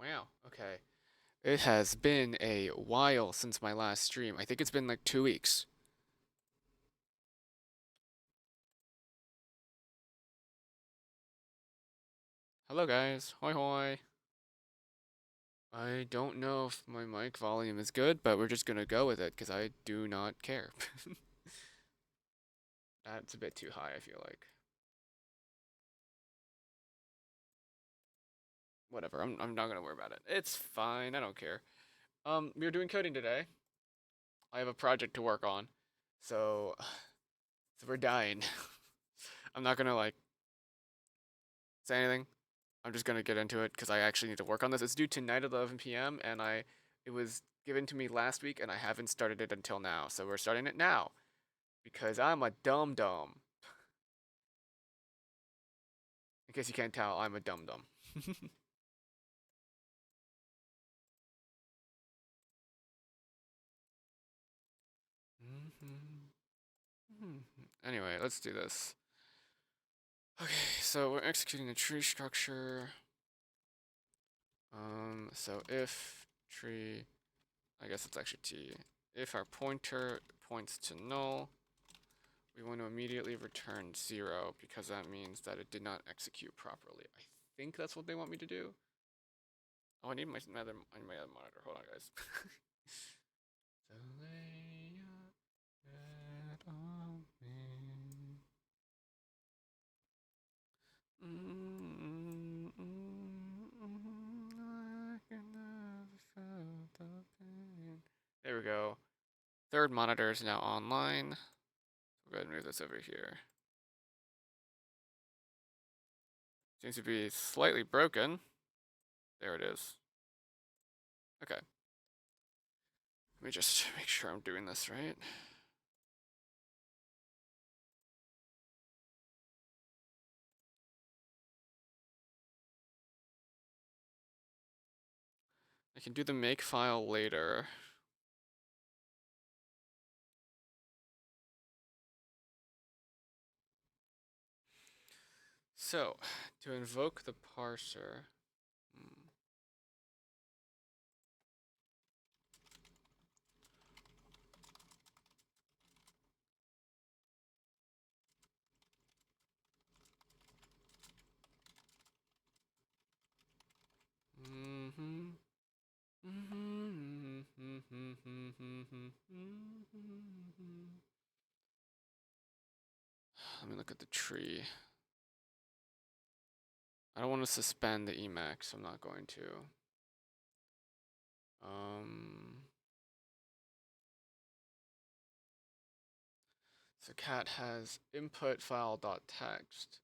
Wow, okay. It has been a while since my last stream. I think it's been like 2 weeks. Hello guys, hoi hoi. I don't know if my mic volume is good, but we're just gonna go with it because I do not care. That's a bit too high, I feel like. Whatever, I'm not gonna worry about it. It's fine, I don't care. We are doing coding today. I have a project to work on, so so we're dying. I'm not gonna like say anything. I'm just gonna get into it because I actually need to work on this. It's due tonight at 11 p.m. and it was given to me last week and I haven't started it until now. So we're starting it now because I'm a dum dum. In case you can't tell, I'm a dum dum. Anyway, let's do this. Okay, so we're executing the tree structure. So if tree, I guess it's actually T. If our pointer points to null, we want to immediately return 0 because that means that it did not execute properly. I think that's what they want me to do. Oh, I need my other monitor. Hold on, guys. So lay your head on me. I can never felt the pain. There we go. Third monitor is now online. We'll go ahead and move this over here. Seems to be slightly broken. There it is. Okay. Let me just make sure I'm doing this right. I can do the make file later. So, to invoke the parser, let me look at the tree. I don't want to suspend the Emacs, so I'm not going to. So cat has input file.txt.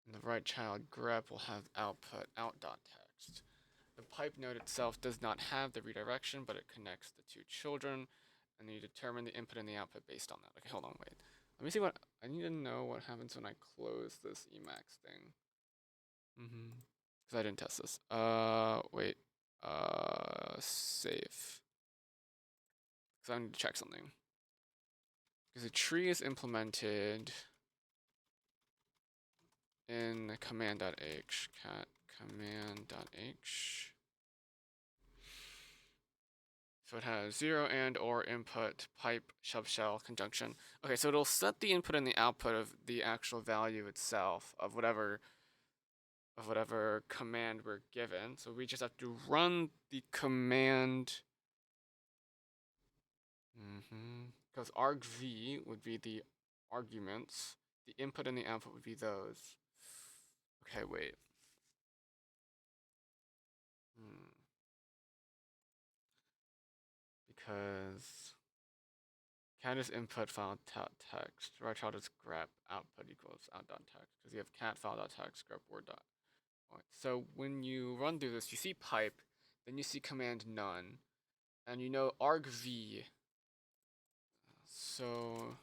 And the right child grep will have output out.txt. The pipe node itself does not have the redirection, but it connects the two children, and you determine the input and the output based on that. Okay, hold on, wait. Let me see what, I need to know what happens when I close this Emacs thing. Because I didn't test this. Wait. Save. Because I need to check something. Because the tree is implemented in command.h, cat command.h. So it has 0 and or input, pipe, shell, conjunction. Okay, so it'll set the input and the output of the actual value itself of whatever command we're given. So we just have to run the command. Because argv would be the arguments. The input and the output would be those. Okay, wait. Because cat is input file text. Right child is grep output equals out.txt. Because you have cat file.txt grep word dot. So when you run through this, you see pipe, then you see command none, and you know argv. So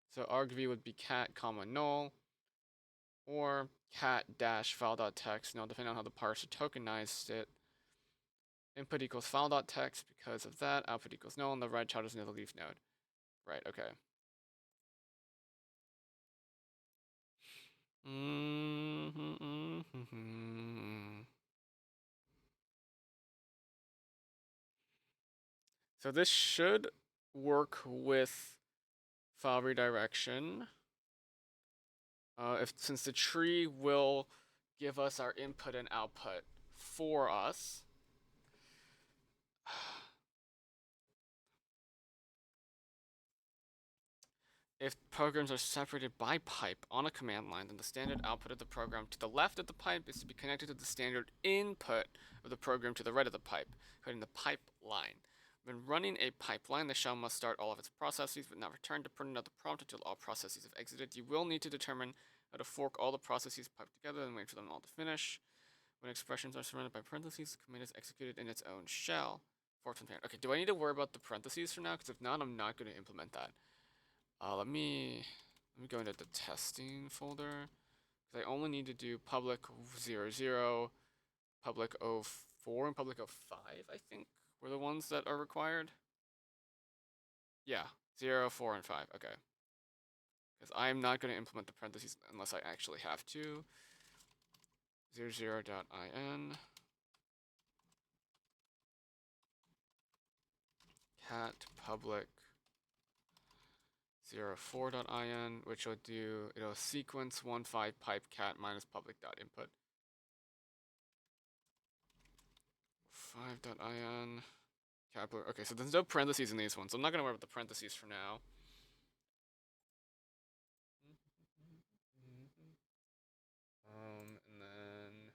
so argv would be cat comma null. or cat dash file.txt, depending on how the parser tokenized it. Input equals file.txt because of that. Output equals null, and the red child is near the leaf node. Right, okay. So this should work with file redirection. Since the tree will give us our input and output for us. If programs are separated by pipe on a command line, then the standard output of the program to the left of the pipe is to be connected to the standard input of the program to the right of the pipe, including the pipeline. When running a pipeline, the shell must start all of its processes but not return to print another prompt until all processes have exited. You will need to determine how to fork all the processes piped together and wait for them all to finish. When expressions are surrounded by parentheses, the command is executed in its own shell. Forks and parent. Okay, do I need to worry about the parentheses for now? Because if not, I'm not going to implement that. Let me go into the testing folder. Because I only need to do public 00, public 04, and public 05, I think, were the ones that are required. Yeah, 0, 4, and 5. Okay. Because I'm not going to implement the parentheses unless I actually have to. 00.in cat public 04.in, which will do, it'll sequence 15 pipe cat minus public dot input. 5.in cat. Okay, so there's no parentheses in these ones, so I'm not gonna worry about the parentheses for now. And then,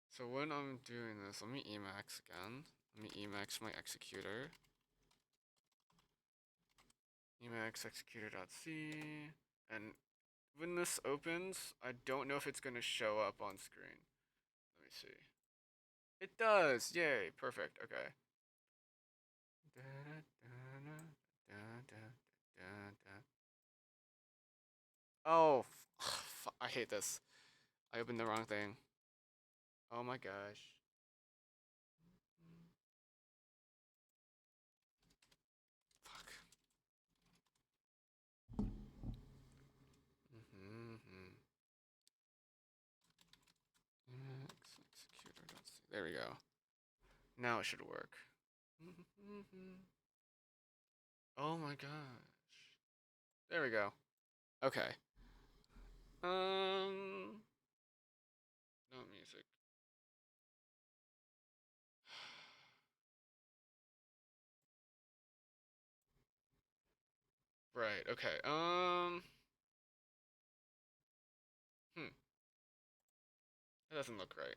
so when I'm doing this, let me Emacs again. Let me Emacs my executor. Emacs executor.c, and when this opens, I don't know if it's gonna show up on screen. Let me see. It does! Yay! Perfect. Okay. Oh, I hate this. I opened the wrong thing. Oh my gosh. Fuck. There we go. Now it should work. Oh my gosh. There we go. Okay. No music. Right, okay. That doesn't look right.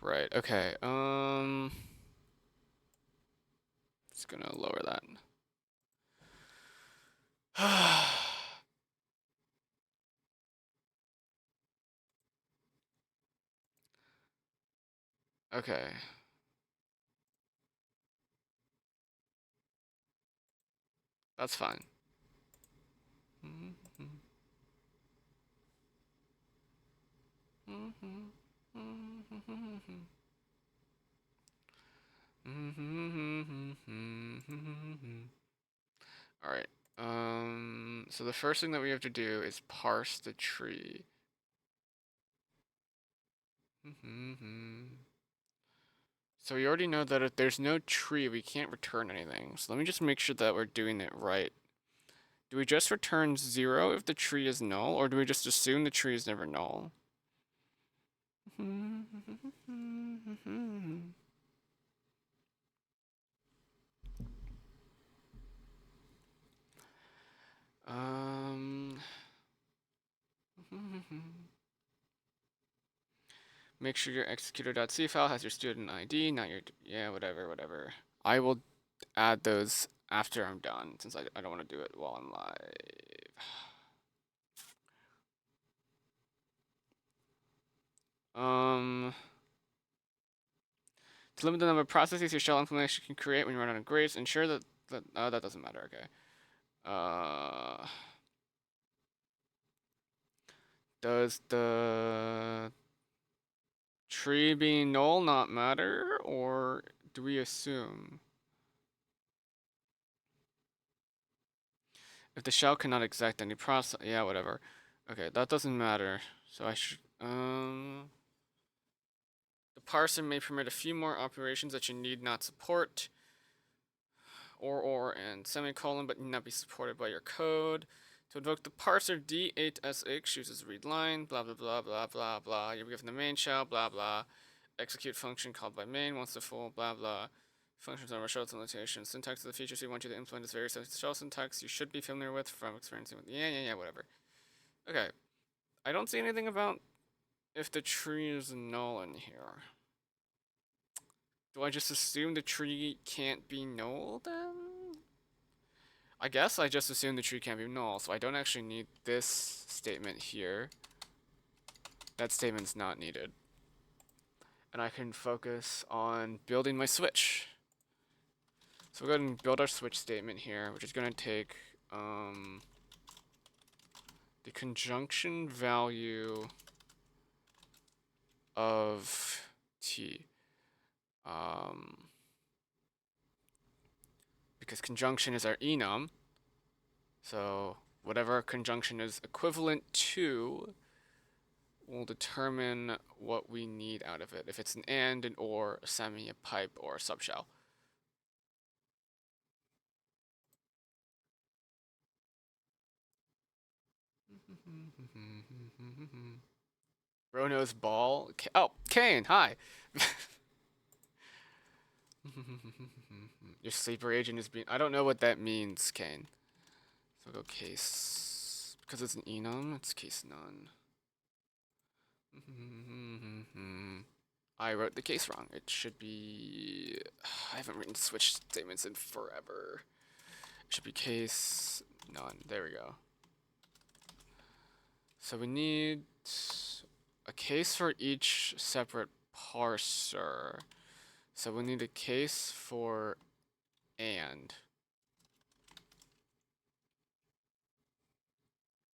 Right, okay. Just gonna lower that. Okay. That's fine. All right. So the first thing that we have to do is parse the tree. So we already know that if there's no tree, we can't return anything. So let me just make sure that we're doing it right. Do we just return 0 if the tree is null, or do we just assume the tree is never null? Um. Make sure your executor.c file has your student ID, not your, yeah, whatever. I will add those after I'm done, since I don't want to do it while I'm live. To limit the number of processes your shell implementation can create when you run out of grades, ensure that that doesn't matter. Okay. Does the tree being null not matter, or do we assume? If the shell cannot exect any process, yeah, whatever. Okay, that doesn't matter. So I should, the parser may permit a few more operations that you need not support, or, and semicolon, but need not be supported by your code. To invoke the parser, D8SX uses read line, blah, blah, blah, blah, blah, blah. You're given the main shell, blah, blah. Execute function called by main once the full, blah, blah. Functions are shell limitations. Syntax of the features we want you to implement is various shell syntax you should be familiar with from experiencing with, yeah, whatever. Okay. I don't see anything about if the tree is null in here. Do I just assume the tree can't be null then? I guess I just assume the tree can't be null, so I don't actually need this statement here. That statement's not needed. And I can focus on building my switch. So we'll go ahead and build our switch statement here, which is going to take the conjunction value of t. Because conjunction is our enum, so whatever conjunction is equivalent to will determine what we need out of it. If it's an and, an or, a semi, a pipe, or a subshell. Bro knows ball. Oh, Kane, hi. Your sleeper agent is being. I don't know what that means, Kane. So we'll go case. Because it's an enum, it's case none. I wrote the case wrong. It should be. I haven't written switch statements in forever. It should be case none. There we go. So we need a case for each separate parser. So we need a case for and.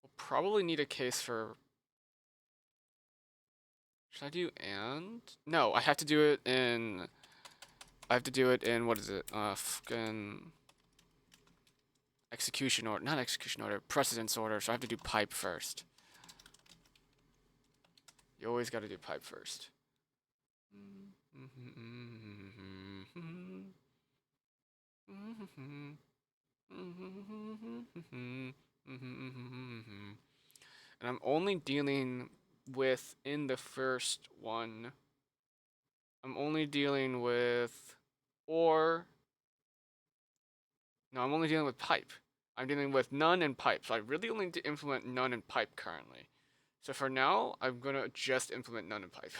We'll probably need a case for. Should I do and? No, I have to do it in. I have to do it in, what is it? Fucking execution order, not execution order, precedence order. So I have to do pipe first. You always got to do pipe first. And I'm only dealing with, in the first one, I'm only dealing with, or, no, I'm only dealing with pipe. I'm dealing with none and pipe. So I really only need to implement none and pipe currently. So for now, I'm going to just implement none and pipe.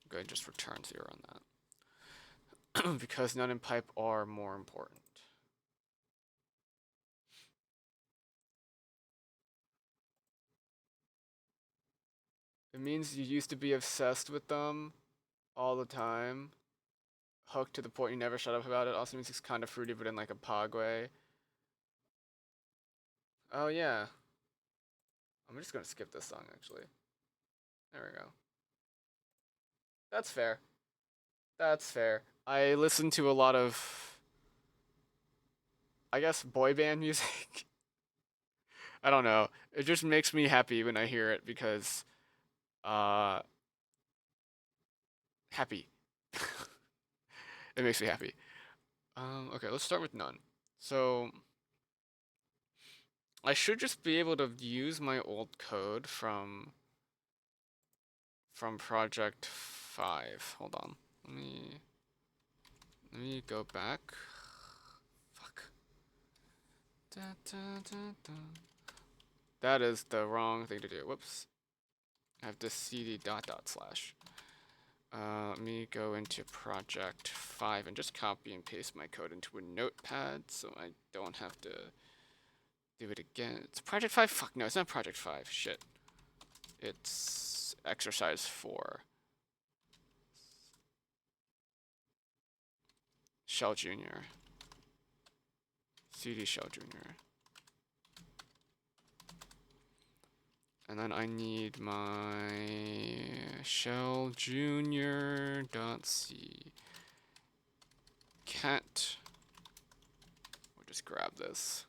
Go ahead and just return 0 on that. Because none and pipe are more important. It means you used to be obsessed with them all the time. Hooked to the point you never shut up about it. Also means it's kind of fruity, but in like a pog way. Oh yeah. I'm just gonna skip this song actually. There we go. That's fair. That's fair. I listen to a lot of, I guess, boy band music. I don't know. It just makes me happy when I hear it because, uh, happy. It makes me happy. Okay, let's start with none. So, I should just be able to use my old code from project 5. Hold on. Let me go back. Fuck. Da, da, da, da. that is the wrong thing to do. Whoops. I have to cd dot slash. Let me go into project 5 and just copy and paste my code into a notepad so I don't have to do it again. It's project 5? Fuck no, it's not project 5. Shit. It's exercise 4. Shell Junior. CD Shell Junior. And then I need my Shell Junior .c cat. We'll just grab this.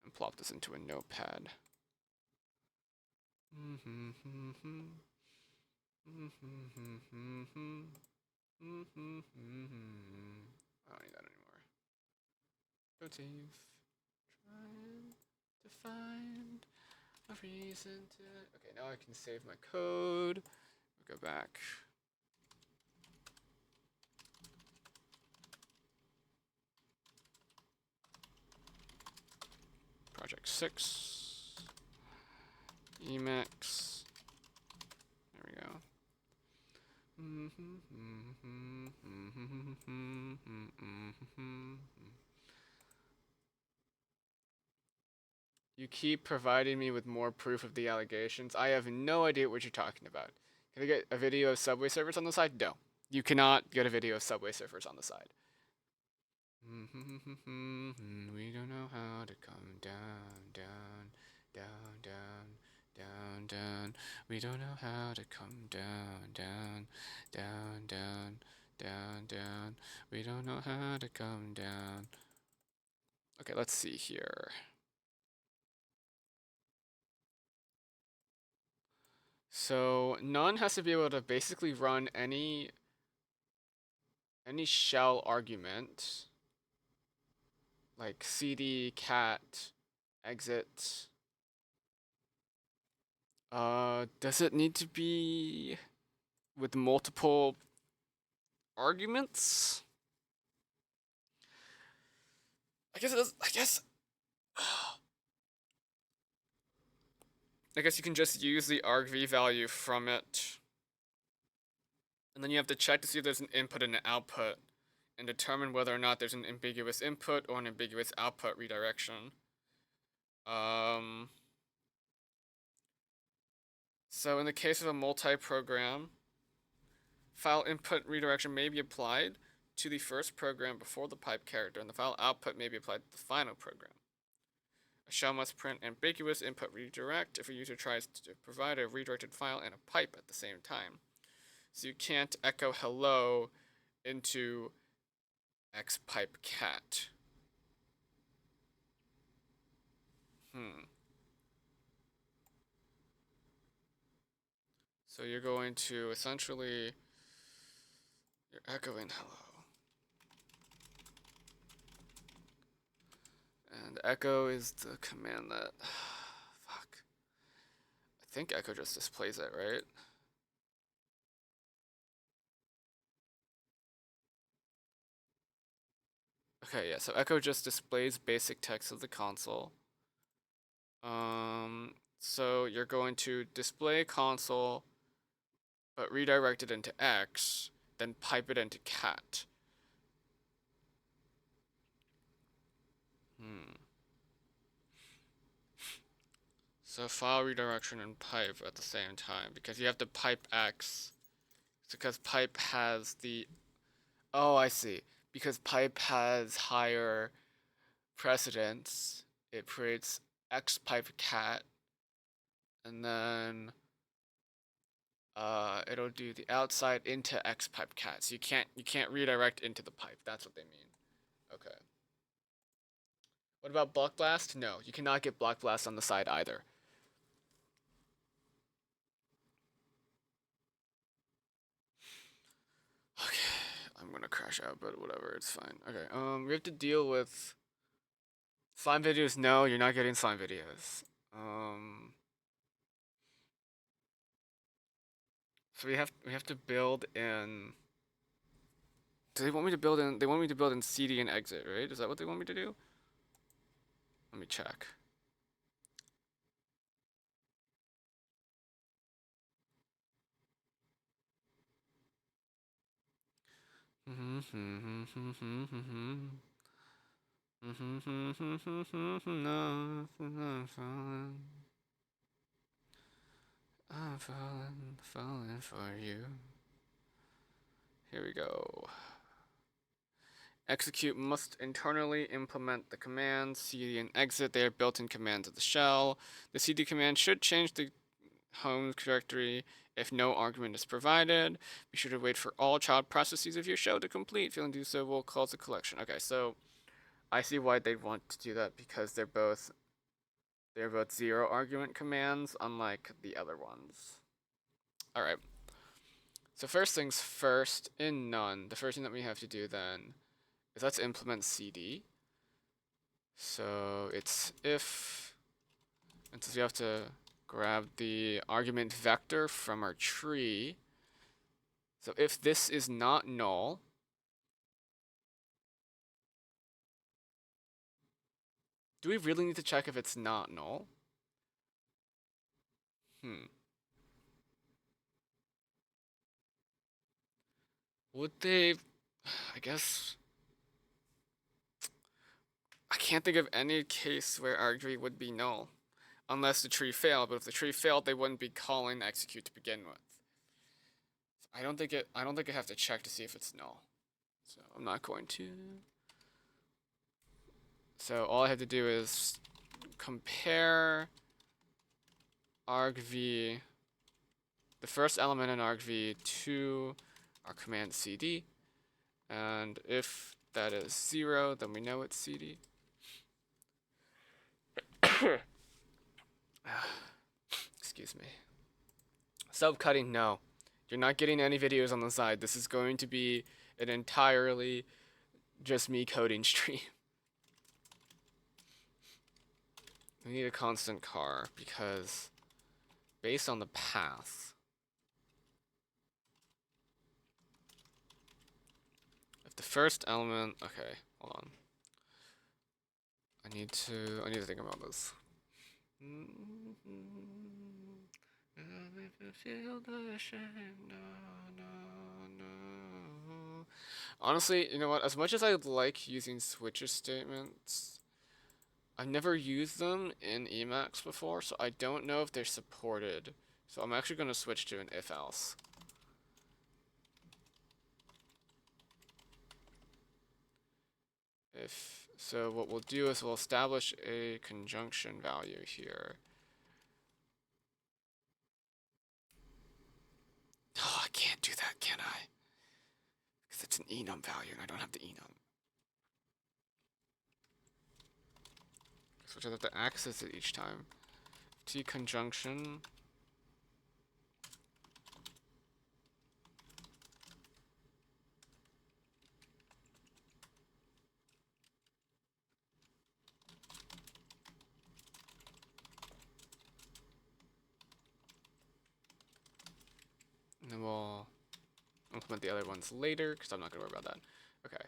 And plop this into a notepad. I don't need that anymore. Motif. Trying to find a reason to. Okay, now I can save my code. We'll go back. Project 6. Emacs. There we go. You keep providing me with more proof of the allegations. I have no idea what you're talking about. Can I get a video of Subway Surfers on the side? No. You cannot get a video of Subway Surfers on the side. We don't know how to come down, down, down, down, down, down. We don't know how to come down, down, down, down, down, down. We don't know how to come down. Okay, let's see here. So none has to be able to basically run any shell argument, like cd cat exit. Does it need to be with multiple arguments? I guess it does. I guess you can just use the argv value from it. And then you have to check to see if there's an input and an output and determine whether or not there's an ambiguous input or an ambiguous output redirection. So in the case of a multi-program, file input redirection may be applied to the first program before the pipe character, and the file output may be applied to the final program. A shell must print ambiguous input redirect if a user tries to provide a redirected file and a pipe at the same time. So you can't echo hello into xpipe cat. So you're going to essentially, you're echoing hello. And echo is the command that, fuck. I think echo just displays it, right? Okay, yeah, so echo just displays basic text of the console. So you're going to display console, but redirect it into X, then pipe it into cat. So file redirection and pipe at the same time, because you have to pipe X. It's because pipe has the, oh, I see. Because pipe has higher precedence, it creates X pipe cat, and then it'll do the outside into X pipe cat. So you can't redirect into the pipe. That's what they mean. Okay. What about block blast? No, you cannot get block blast on the side either. Okay, I'm gonna crash out, but whatever, it's fine. Okay, we have to deal with slime videos. No, you're not getting slime videos. So we have to build in. Do they want me to build in? They want me to build in CD and exit, right? Is that what they want me to do? Let me check. I'm falling for you. Here we go. Execute must internally implement the commands cd and exit. They are built-in commands of the shell. The cd command should change the home directory if no argument is provided. Be sure to wait for all child processes of your shell to complete. Failing to do so will cause a collection. Okay, so I see why they'd want to do that because they're both zero argument commands, unlike the other ones. All right. So first things first, in none, the first thing that we have to do then is let's implement cd. So it's if, and since we have to grab the argument vector from our tree, so if this is not null, do we really need to check if it's not null? Would they, I guess, I can't think of any case where argv would be null. Unless the tree failed, but if the tree failed, they wouldn't be calling execute to begin with. I don't think I have to check to see if it's null. So I'm not going to. So all I have to do is compare argv, the first element in argv to our command cd, and if that is 0, then we know it's cd. Excuse me. Subcutting, no. You're not getting any videos on the side. This is going to be an entirely just me coding stream. We need a constant car because based on the path, if the first element, okay, hold on. I need to think about this. Honestly, you know what? As much as I like using switcher statements, I've never used them in Emacs before, so I don't know if they're supported. So I'm actually going to switch to an if-else. So what we'll do is we'll establish a conjunction value here. Oh, I can't do that, can I? Because it's an enum value and I don't have the enum. So I have to access it each time. T conjunction. And then we'll implement the other ones later, because I'm not going to worry about that. Okay.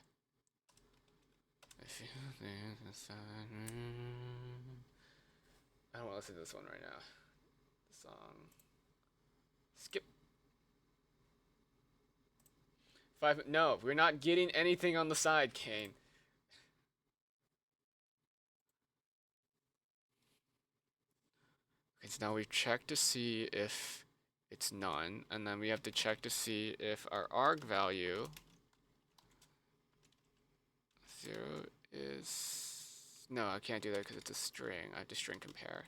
I don't want to listen to this one right now. The song. Skip. No, we're not getting anything on the side, Kane. Okay, so now we check to see if it's none, and then we have to check to see if our arg value 0 is... No, I can't do that because it's a string. I have to string compare.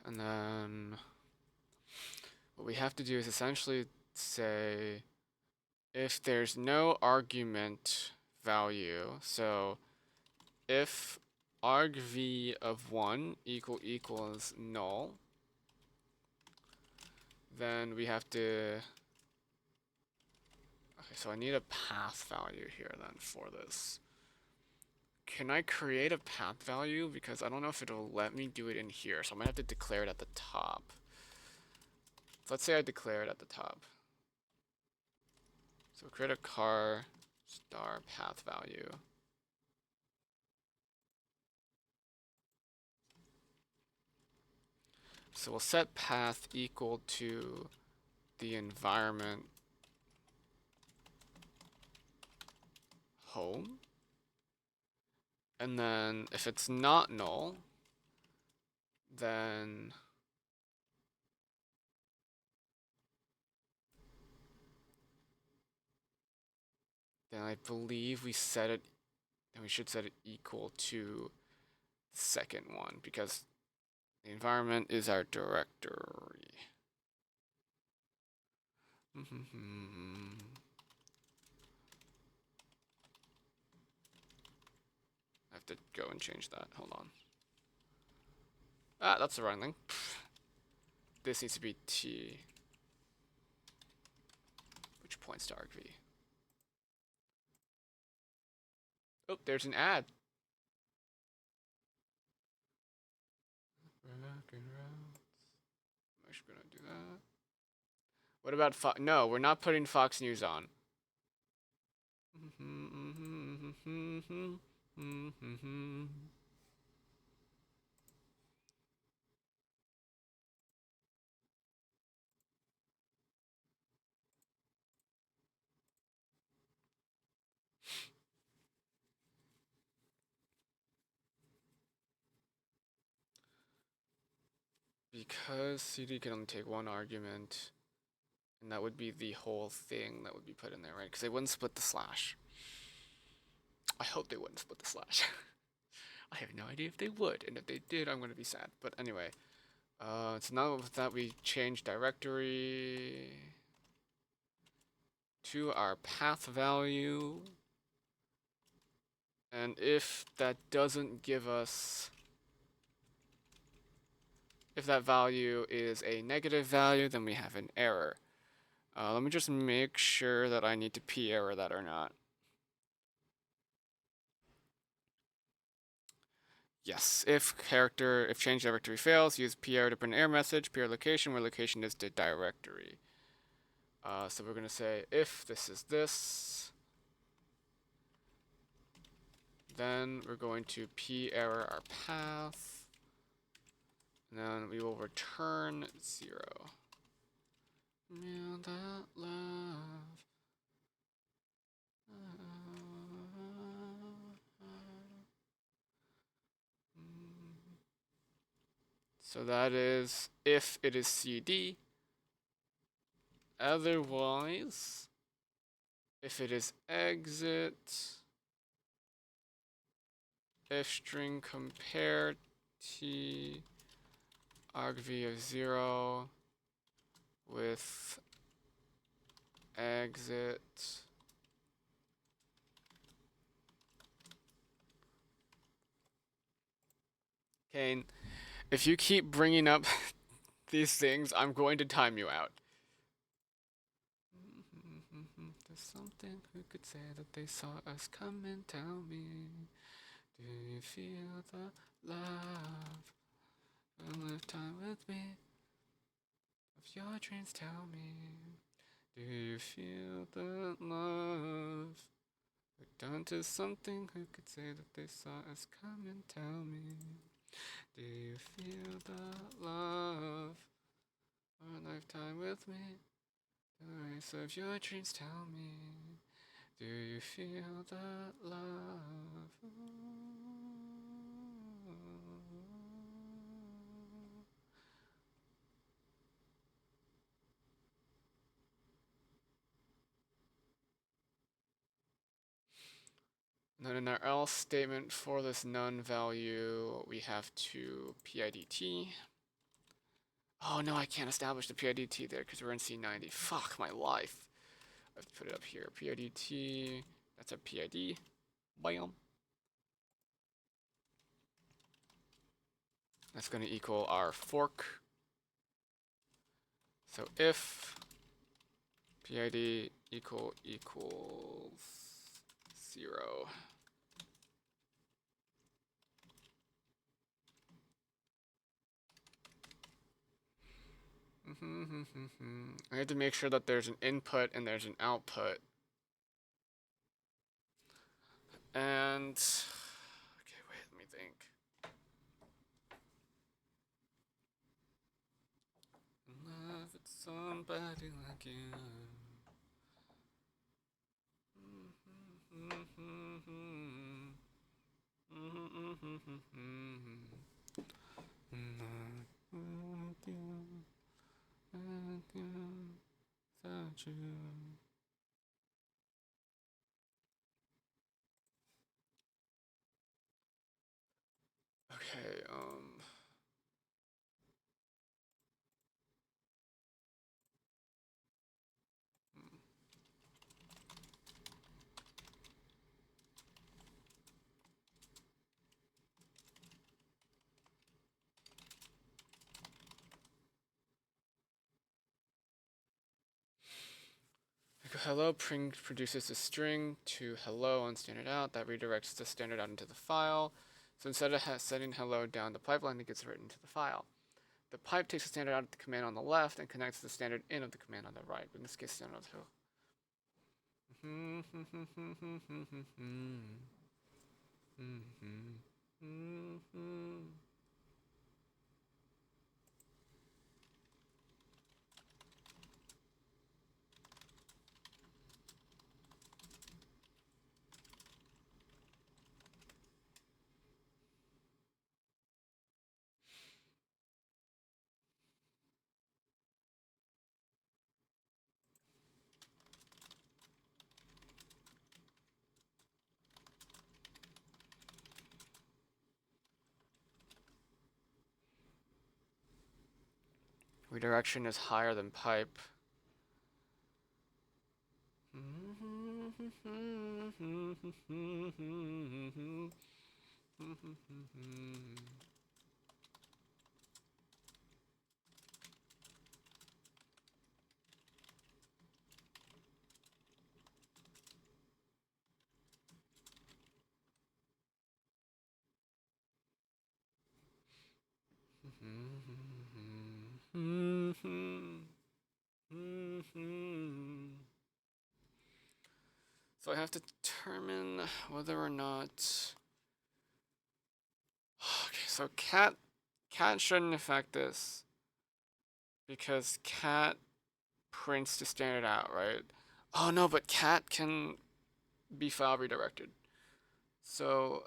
And then what we have to do is essentially say if there's no argument value, so if argv of 1 equals null, then we have to, okay, so I need a path value here then for this. Can I create a path value? Because I don't know if it'll let me do it in here, so I'm gonna have to declare it at the top. Let's say I declare it at the top. So create a car star path value. So we'll set path equal to the environment home. And then if it's not null, then I believe we set it, and we should set it equal to the second one because the environment is our directory. I have to go and change that. Hold on. Ah, that's the wrong thing. This needs to be T, which points to argv. Oh, there's an ad. I'm actually gonna do that. What about Fox? No, we're not putting Fox News on. Because CD can only take one argument, and that would be the whole thing that would be put in there, right? Because they wouldn't split the slash. I hope they wouldn't split the slash. I have no idea if they would, and if they did, I'm going to be sad. But anyway, so now that we change directory to our path value, and if that doesn't give us, if that value is a negative value, then we have an error. Let me just make sure that I need to p error that or not. Yes, if change directory fails, use p error to print an error message, p error location, where location is the directory. So we're going to say if this is this, then we're going to p error our path, and then we will return 0. Mail that love. So that is if it is CD. Otherwise, if it is exit, if string compare t argv of 0 with exit Kane, if you keep bringing up these things, I'm going to time you out. There's something who could say that they saw us come and tell me, do you feel the love? And live time with me. Of your dreams, tell me, do you feel the love? We're down to something who could say that they saw us come and tell me, do you feel the love? Or a lifetime with me. The race of your dreams, tell me, do you feel the love? And then in our else statement for this none value, we have to PIDT. Oh no, I can't establish the PIDT there because we're in C90. Fuck my life. Let's put it up here. PIDT. That's a PID. Bam. That's going to equal our fork. So if PID equals 0. I have to make sure that there's an input and there's an output. And okay, wait, let me think. Love with somebody like you. Okay, hello produces a string to hello on standard out that redirects the standard out into the file. So instead of setting hello down the pipeline, it gets written to the file. The pipe takes the standard out of the command on the left and connects the standard in of the command on the right. In this case, standard out. Redirection is higher than pipe. So I have to determine whether or not. Okay, so cat shouldn't affect this because cat prints to standard out, right? Oh no, but cat can be file redirected. So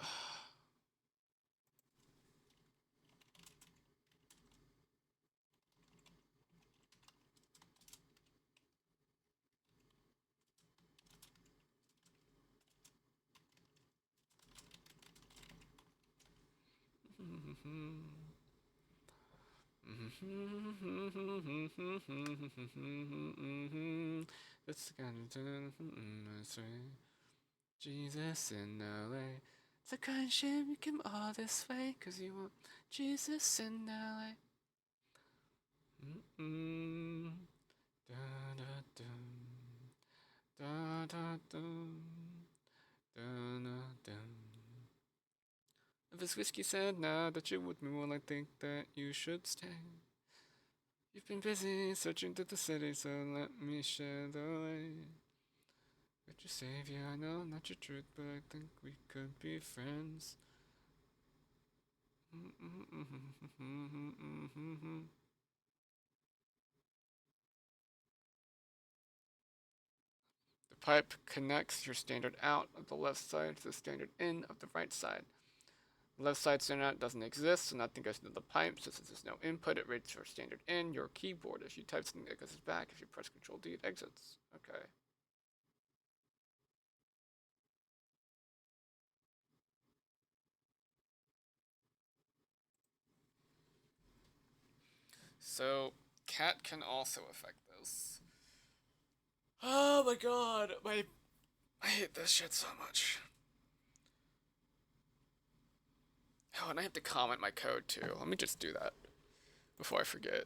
it's gonna Jesus in LA. It's a kind of shame you came all this way, cause you want Jesus in LA. Da da dum. Da da dum. Da da dum. If this whiskey said now that you're with me, well, I think that you should stay. You've been busy searching through the city, so let me share the way. With your savior, I know not your truth, but I think we could be friends. The pipe connects your standard out of the left side to the standard in of the right side. The left side standard out doesn't exist, so nothing goes into the pipe. So since there's no input, it reads your standard in your keyboard. If you type something, it goes back. If you press Control D, it exits. Okay. So cat can also affect this. Oh my god, I hate this shit so much. Oh, and I have to comment my code too. Let me just do that before I forget.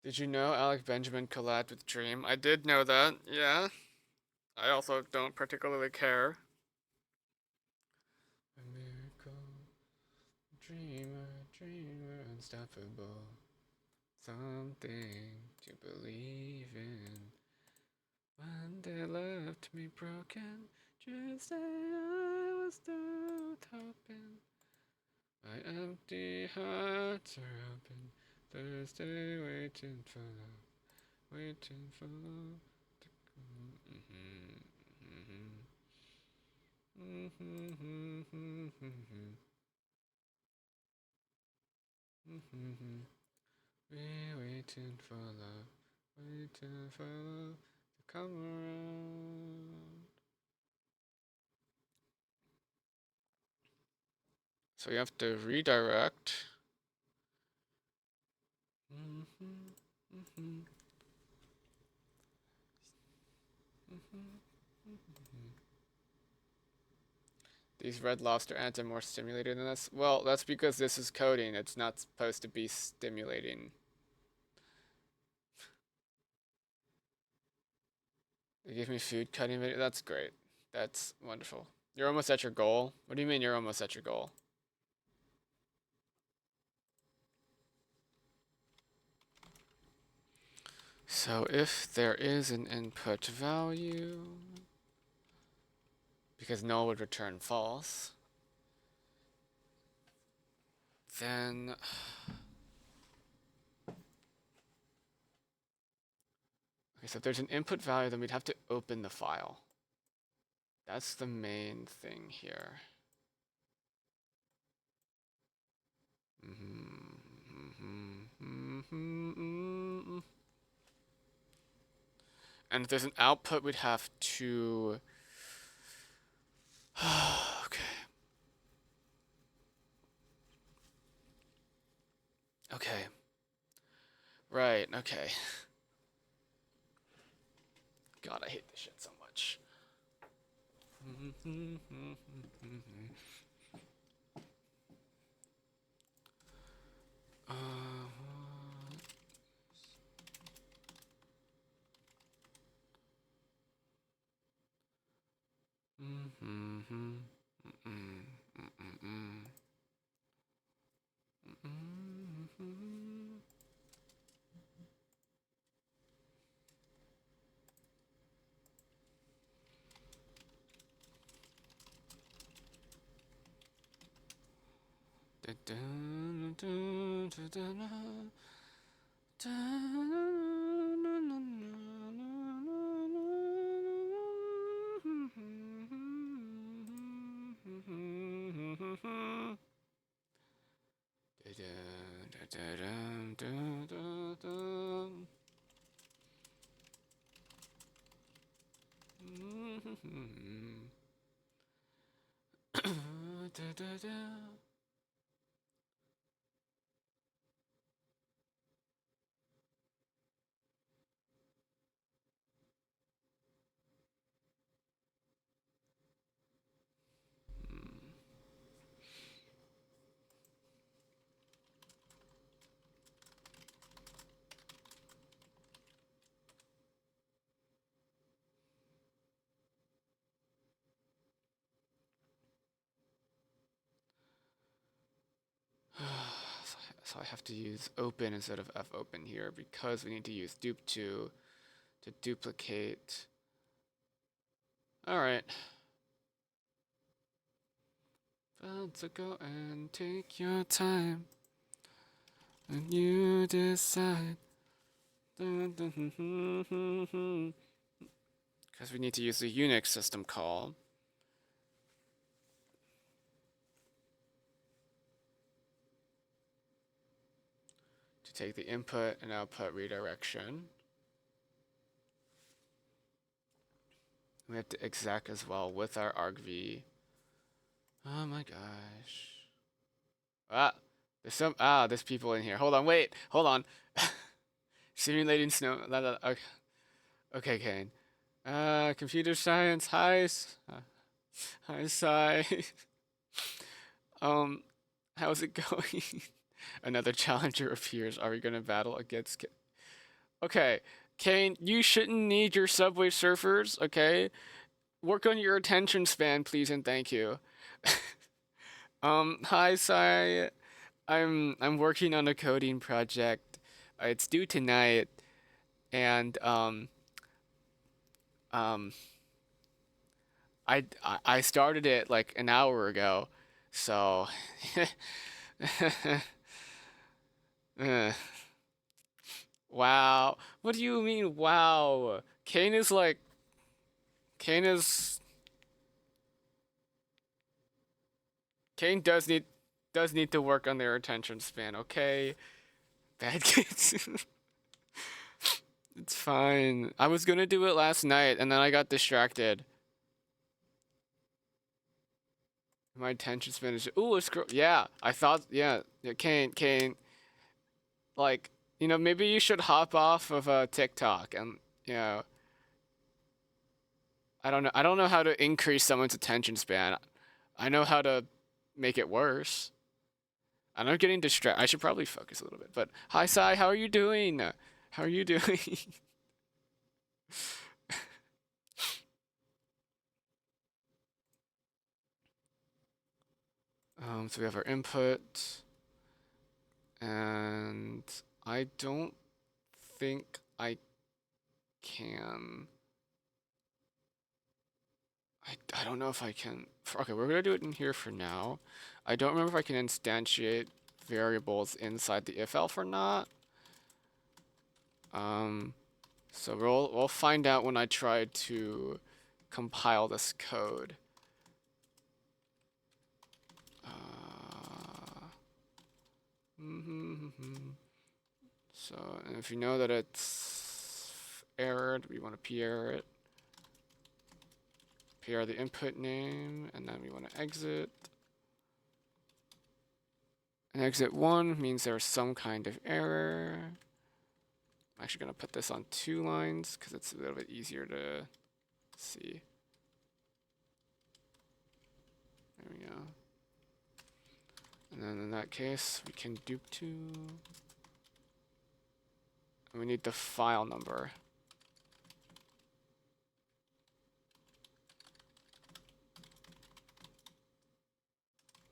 Did you know Alec Benjamin collabed with Dream? I did know that, yeah. I also don't particularly care. A miracle, dreamer, dreamer, unstoppable. Something to believe in. When they left me broken, Tuesday I was through hoping. My empty hearts are open. Thursday waiting for love, waiting for love to come. We waiting for love, waiting for love to come around. So you have to redirect. These Red Lobster ads are more stimulating than this. Well, that's because this is coding. It's not supposed to be stimulating. They give me food cutting video. That's great. That's wonderful. You're almost at your goal. What do you mean you're almost at your goal? So if there is an input value, because null would return false, then okay, so if there's an input value, then we'd have to open the file. That's the main thing here. And if there's an output, we'd have to. Okay. Okay. Right, okay. God, I hate this shit so much. Uh, So I have to use open instead of fopen here because we need to use dupe2 to duplicate. All right. So go and take your time, and you decide. Because we need to use the Unix system call. To take the input and output redirection. We have to exec as well with our argv. Oh my gosh. There's people in here. Hold on, wait, hold on. Simulating snow. Okay, okay, Kane. Computer science. Hi, hi, Sai. How's it going? Another challenger appears. Are we gonna battle against? Okay, Kane, you shouldn't need your Subway Surfers. Okay, work on your attention span, please and thank you. Hi, Sai. I'm working on a coding project. It's due tonight, and um, I started it like an hour ago, so. uh, wow. What do you mean, wow? Kane is like, Kane is, Kane does need to work on their attention span. Okay, bad kids. It's fine. I was gonna do it last night, and then I got distracted. My attention span is. Ooh, a scroll. Yeah, I thought. Yeah, yeah. Kane. Like, maybe you should hop off of TikTok and, you know, I don't know. I don't know how to increase someone's attention span. I know how to make it worse. And I'm getting distracted. I should probably focus a little bit. But hi, Sai. How are you doing? How are you doing? So we have our input, and I don't think I can. I don't know if I can. Okay, we're gonna do it in here for now. I don't remember if I can instantiate variables inside the if-elf or not. So we'll find out when I try to compile this code. So, and if you know that it's errored, we want to p-error it. P-error the input name, and then we want to exit. And exit 1 means there's some kind of error. I'm actually going to put this on 2 lines because it's a little bit easier to see. There we go. And then in that case, we can dupe2. And we need the file number.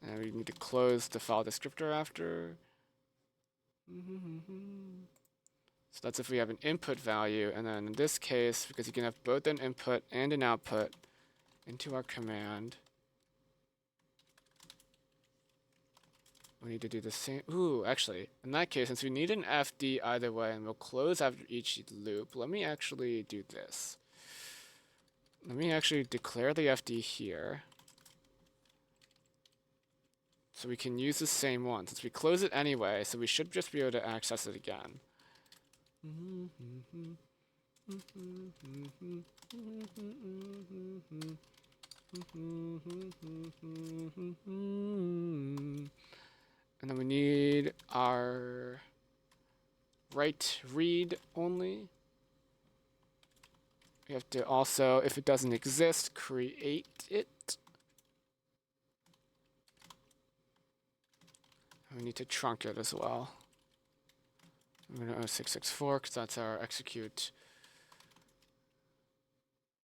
And we need to close the file descriptor after. So that's if we have an input value, and then in this case, because you can have both an input and an output into our command, we need to do the same. Ooh, actually, in that case, since we need an FD either way, and we'll close after each loop, let me actually do this. Let me actually declare the FD here. So we can use the same one, since we close it anyway, so we should just be able to access it again. And then we need our write read only. We have to also, if it doesn't exist, create it. And we need to trunk it as well. I'm going to 0664 because that's our execute.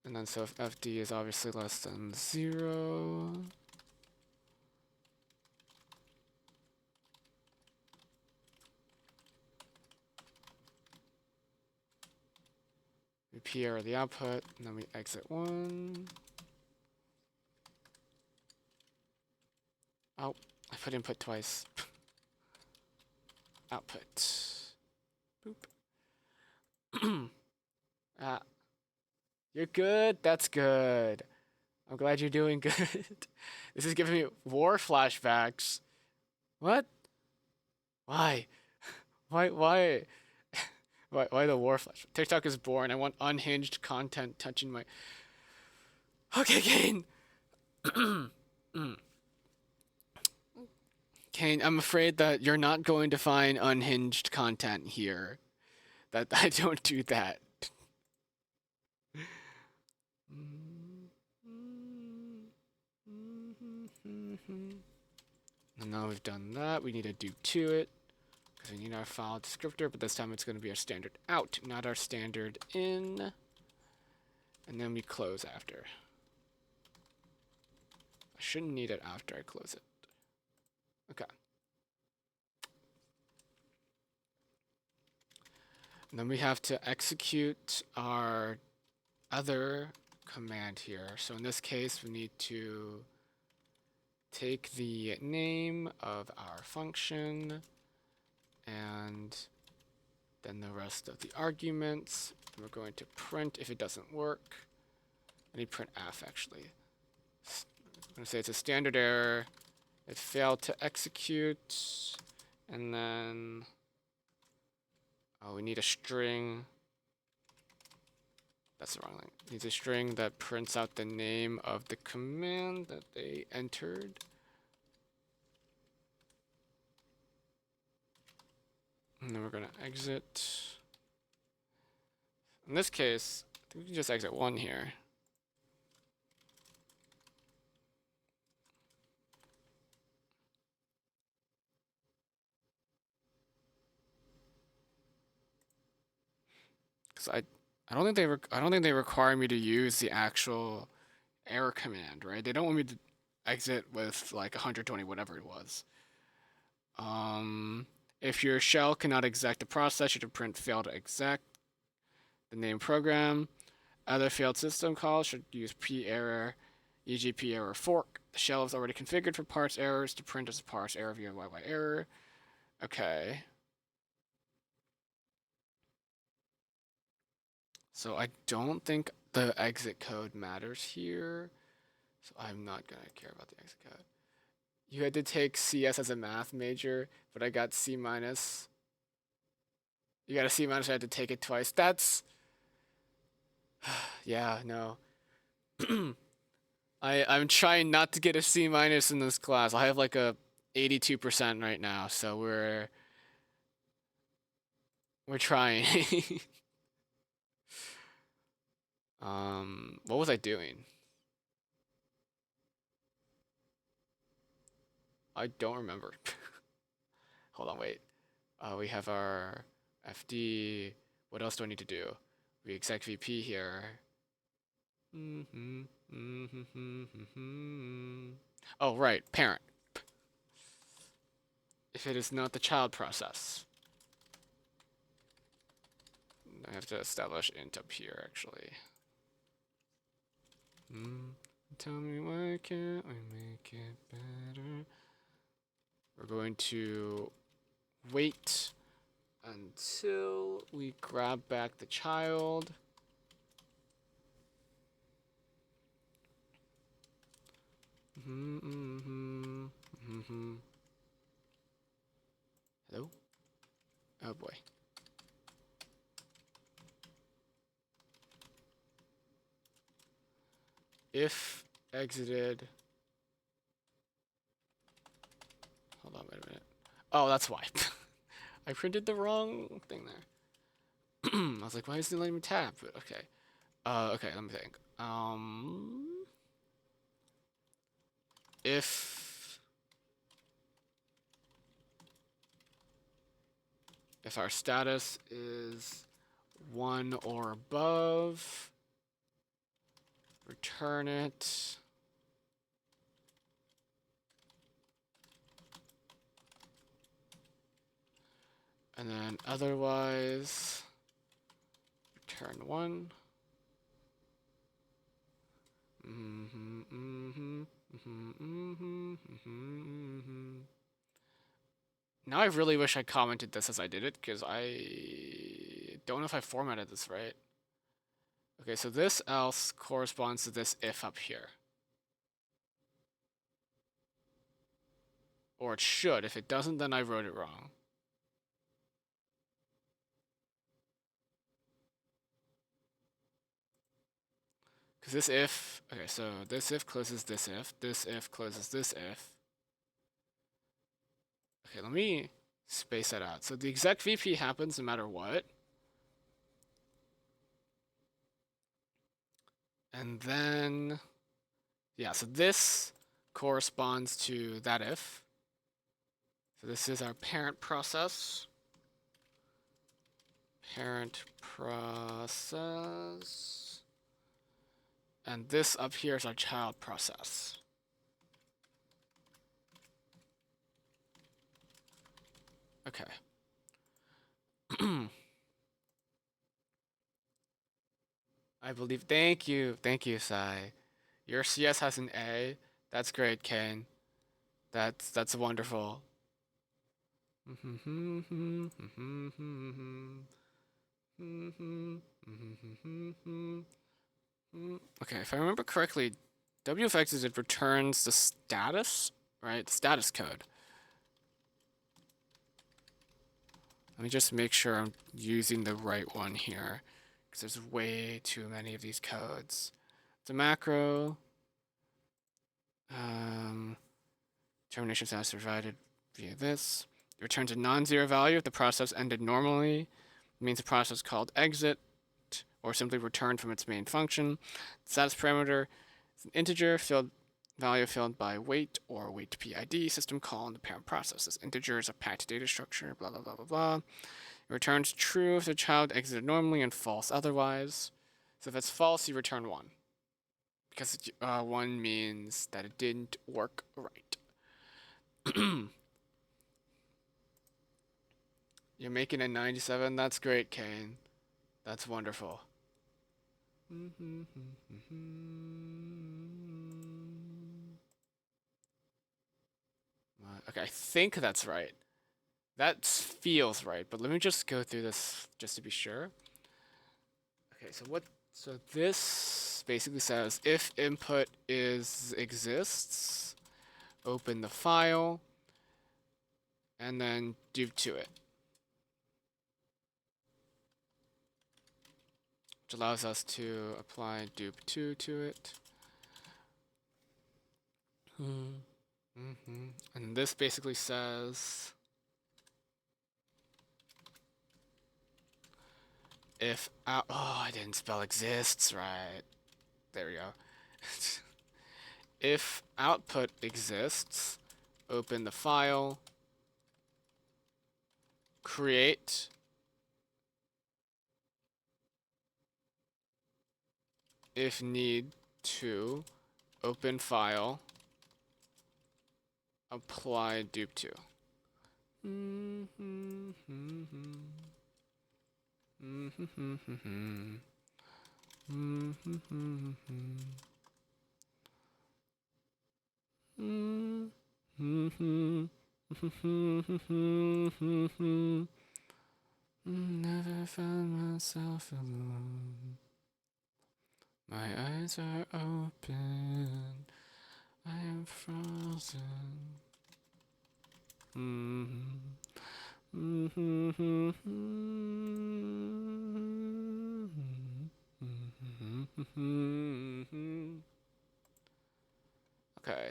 And then so if FD is obviously less than 0. P error the output, and then we exit one. Oh, I put input twice. Output. Boop. Ah, you're good? That's good. I'm glad you're doing good. This is giving me war flashbacks. What? Why? Why? Why the war flash? TikTok is boring. I want unhinged content touching my. Okay, Kane. Kane, I'm afraid that you're not going to find unhinged content here. That I don't do that. And now we've done that, we need to do to it because we need our file descriptor, but this time it's going to be our standard out, not our standard in. And then we close after. I shouldn't need it after I close it. Okay. And then we have to execute our other command here. So in this case, we need to take the name of our function and then the rest of the arguments. We're going to print if it doesn't work. I need print f actually. I'm going to say it's a standard error. It failed to execute. And then, oh, we need a string. That's the wrong line. It needs a string that prints out the name of the command that they entered. And then we're going to exit. In this case, I think we can just exit one here. Because I don't think they require me to use the actual error command, right? They don't want me to exit with like 120 whatever it was. If your shell cannot exec the process, you should print failed to exec the name program. Other failed system calls should use p-error, e.g. p-error fork. The shell is already configured for parse errors to print as a parse error via yy error. Okay. So I don't think the exit code matters here. So I'm not gonna care about the exit code. You had to take CS as a math major, but I got C minus. You got a C minus, I had to take it twice. That's... yeah, no. I'm trying not to get a C minus in this class. I have like a 82% right now, so we're trying. What was I doing? I don't remember. Hold on, wait. We have our FD. What else do I need to do? We exec VP here. Oh, right, parent. If it is not the child process. I have to establish int up here, actually. Tell me why can't we make it better? We're going to wait until we grab back the child. Hello? Oh boy. If exited. Hold on, wait a minute. Oh, that's why. I printed the wrong thing there. I was like, why isn't it letting me tab? But okay. Okay, let me think. If our status is 1 or above, return it. And then otherwise, return 1. Now I really wish I commented this as I did it, because I don't know if I formatted this right. Okay, so this else corresponds to this if up here. Or it should. If it doesn't, then I wrote it wrong. Because this if, okay, so this if closes this if closes this if. Okay, let me space that out. So the exec VP happens no matter what. And then, yeah, so this corresponds to that if. So this is our parent process. Parent process. And this up here is our child process. Okay. I believe. Thank you, Sai. Your CS has an A. That's great, Kane. That's wonderful. Okay, if I remember correctly, WFX is it returns the status, right? The status code. Let me just make sure I'm using the right one here, because there's way too many of these codes. It's a macro. Termination status provided via this. It returns a non-zero value if the process ended normally. It means the process called exit, or simply returned from its main function. The status parameter is an integer value filled by wait or wait PID system call in the parent process. This integer is a packed data structure, blah, blah, blah, blah, blah. It returns true if the child exited normally and false otherwise. So if it's false, you return 1. Because 1 means that it didn't work right. You're making a 97? That's great, Kane. That's wonderful. Okay, I think that's right. That feels right, but let me just go through this just to be sure. Okay, so this basically says if input exists, open the file, and then dupe to it. Which allows us to apply dupe2 to it. And this basically says if oh, I didn't spell exists right. There we go. If output exists, open the file, create if need to, open file, apply dupe2. Never found myself alone. My eyes are open. I am frozen. Okay.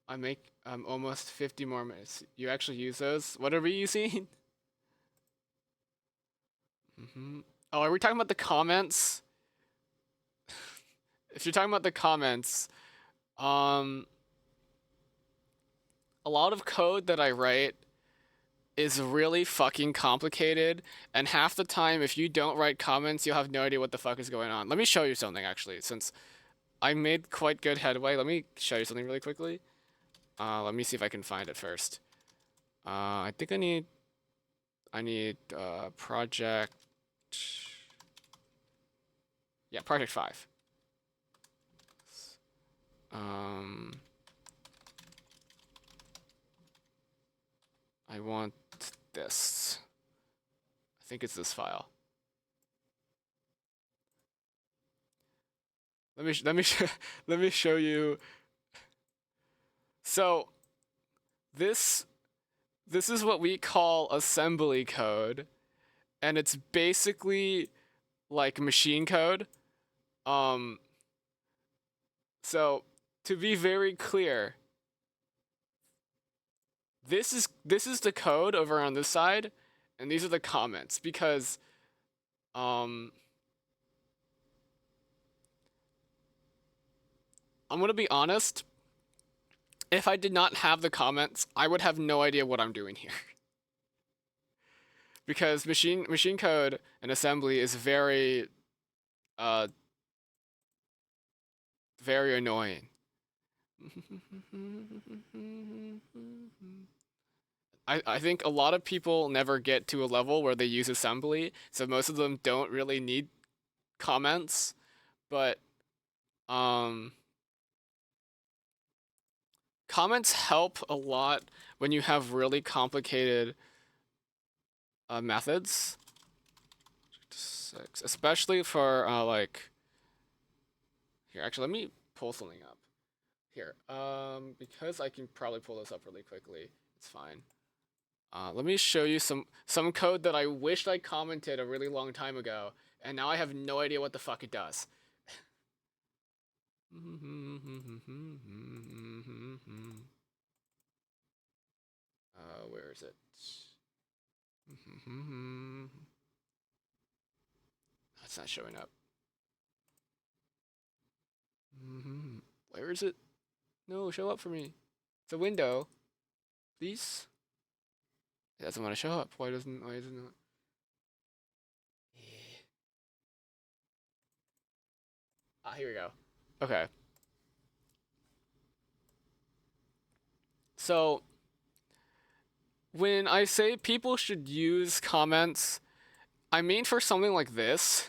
I make almost 50 more minutes. You actually use those? What are we using? Oh, are we talking about the comments? If you're talking about the comments, a lot of code that I write is really fucking complicated, and half the time, if you don't write comments, you'll have no idea what the fuck is going on. Let me show you something, actually, since I made quite good headway. Let me show you something really quickly. Let me see if I can find it first. I think I need project. Yeah, project 5. Um, I want this. I think it's this file. Let me let me show you. So this this is what we call assembly code, and it's basically like machine code. Um, so to be very clear, this is the code over on this side, and these are the comments because um I'm gonna be honest. If I did not have the comments, I would have no idea what I'm doing here. Because machine code and assembly is uh very annoying. I think a lot of people never get to a level where they use assembly, so most of them don't really need comments, but um comments help a lot when you have really complicated methods. 6, especially for like here. Actually, let me pull something up here. Because I can probably pull this up really quickly. It's fine. Let me show you some code that I wished I commented a really long time ago, and now I have no idea what the fuck it does. Where is it? That's not showing up. Where is it? No, show up for me. It's a window. Please. It doesn't want to show up. Why isn't it? Ah, here we go. Okay. So when I say people should use comments, I mean for something like this.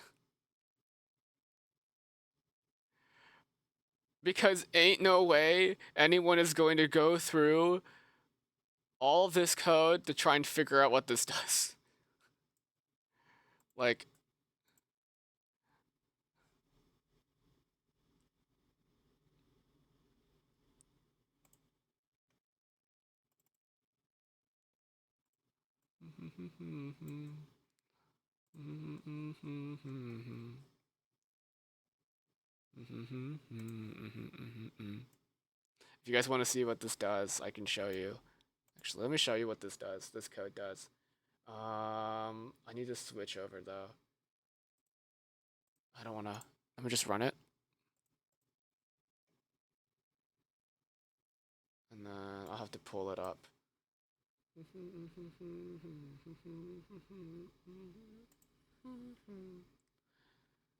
Because ain't no way anyone is going to go through all of this code to try and figure out what this does. Like, if you guys want to see what this does, I can show you. Actually, let me show you what this does. This code does. I need to switch over though. I don't wanna. Let me just run it, and then I'll have to pull it up.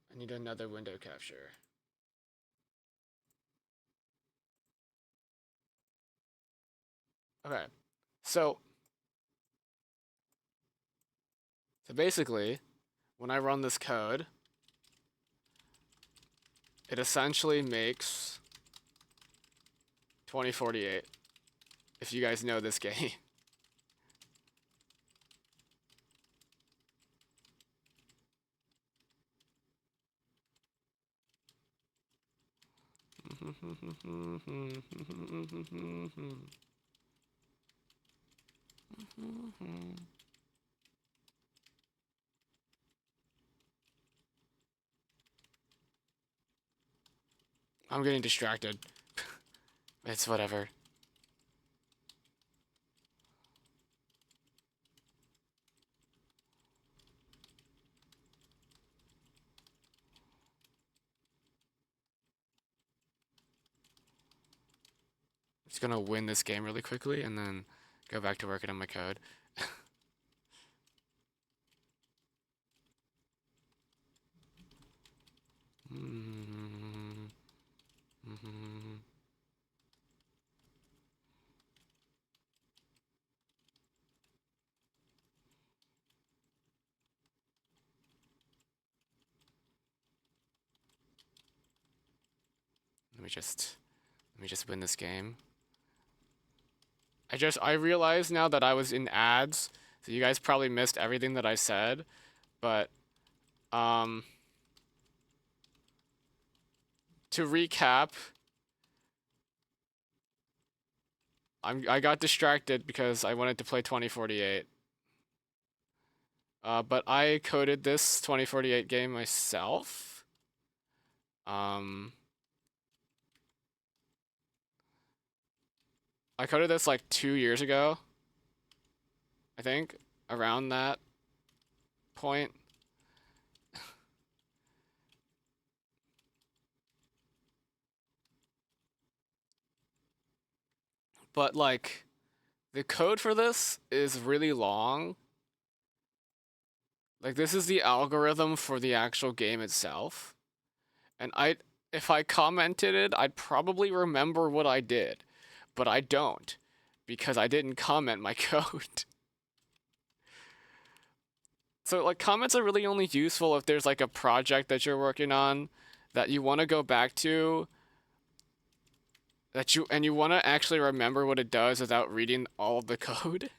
I need another window capture. Okay, so basically, when I run this code, it essentially makes 2048. If you guys know this game. I'm getting distracted. It's whatever. I'm just gonna win this game really quickly and then go back to working on my code. let me just win this game. I realized now that I was in ads, so you guys probably missed everything that I said, but um to recap, I got distracted because I wanted to play 2048. But I coded this 2048 game myself. I coded this like 2 years ago, I think, around that point. But like, the code for this is really long. Like, this is the algorithm for the actual game itself. And if I commented it, I'd probably remember what I did. But I don't, because I didn't comment my code. So like comments are really only useful if there's like a project that you're working on that you want to go back to, and you want to actually remember what it does without reading all of the code.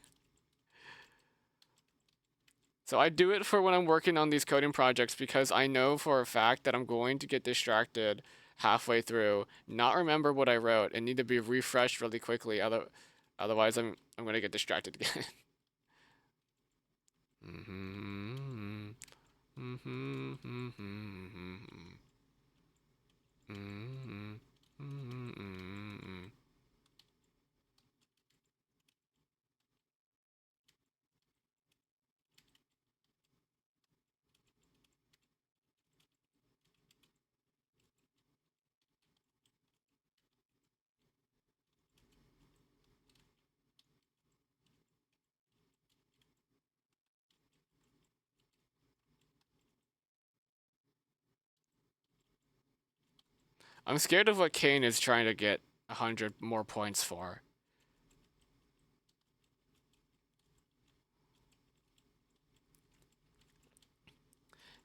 So I do it for when I'm working on these coding projects because I know for a fact that I'm going to get distracted halfway through, not remember what I wrote, and need to be refreshed really quickly. Otherwise, I'm gonna get distracted again. Mm-hmm. Mm-hmm. Mm-hmm. Mm-hmm. Mm-hmm. I'm scared of what Kane is trying to get 100 more points for.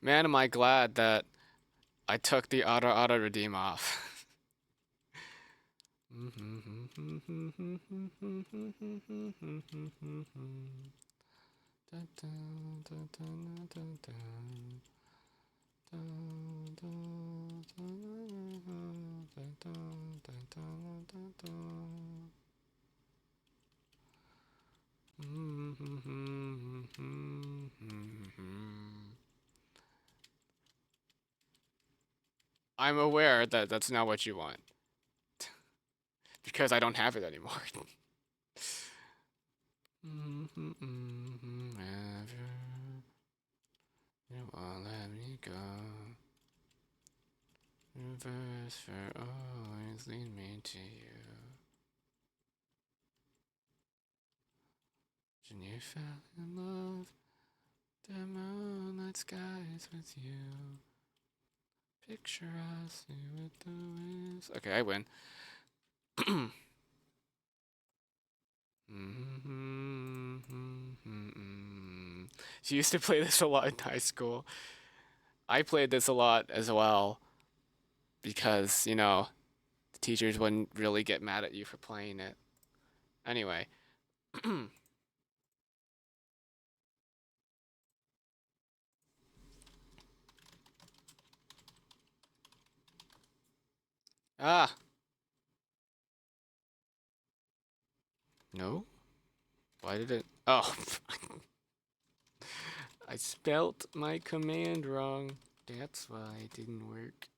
Man, am I glad that I took the auto redeem off. I'm aware that that's not what you want. Because I don't have it anymore. Ever, you won't let me go. Reverse for always lead me to you. And you fell in love, the moonlight skies with you. Picture us with the waves. Okay, I win. She used to play this a lot in high school. I played this a lot as well because, you know, the teachers wouldn't really get mad at you for playing it. Anyway. Ah, no? Why did it? Oh, I spelt my command wrong. That's why it didn't work.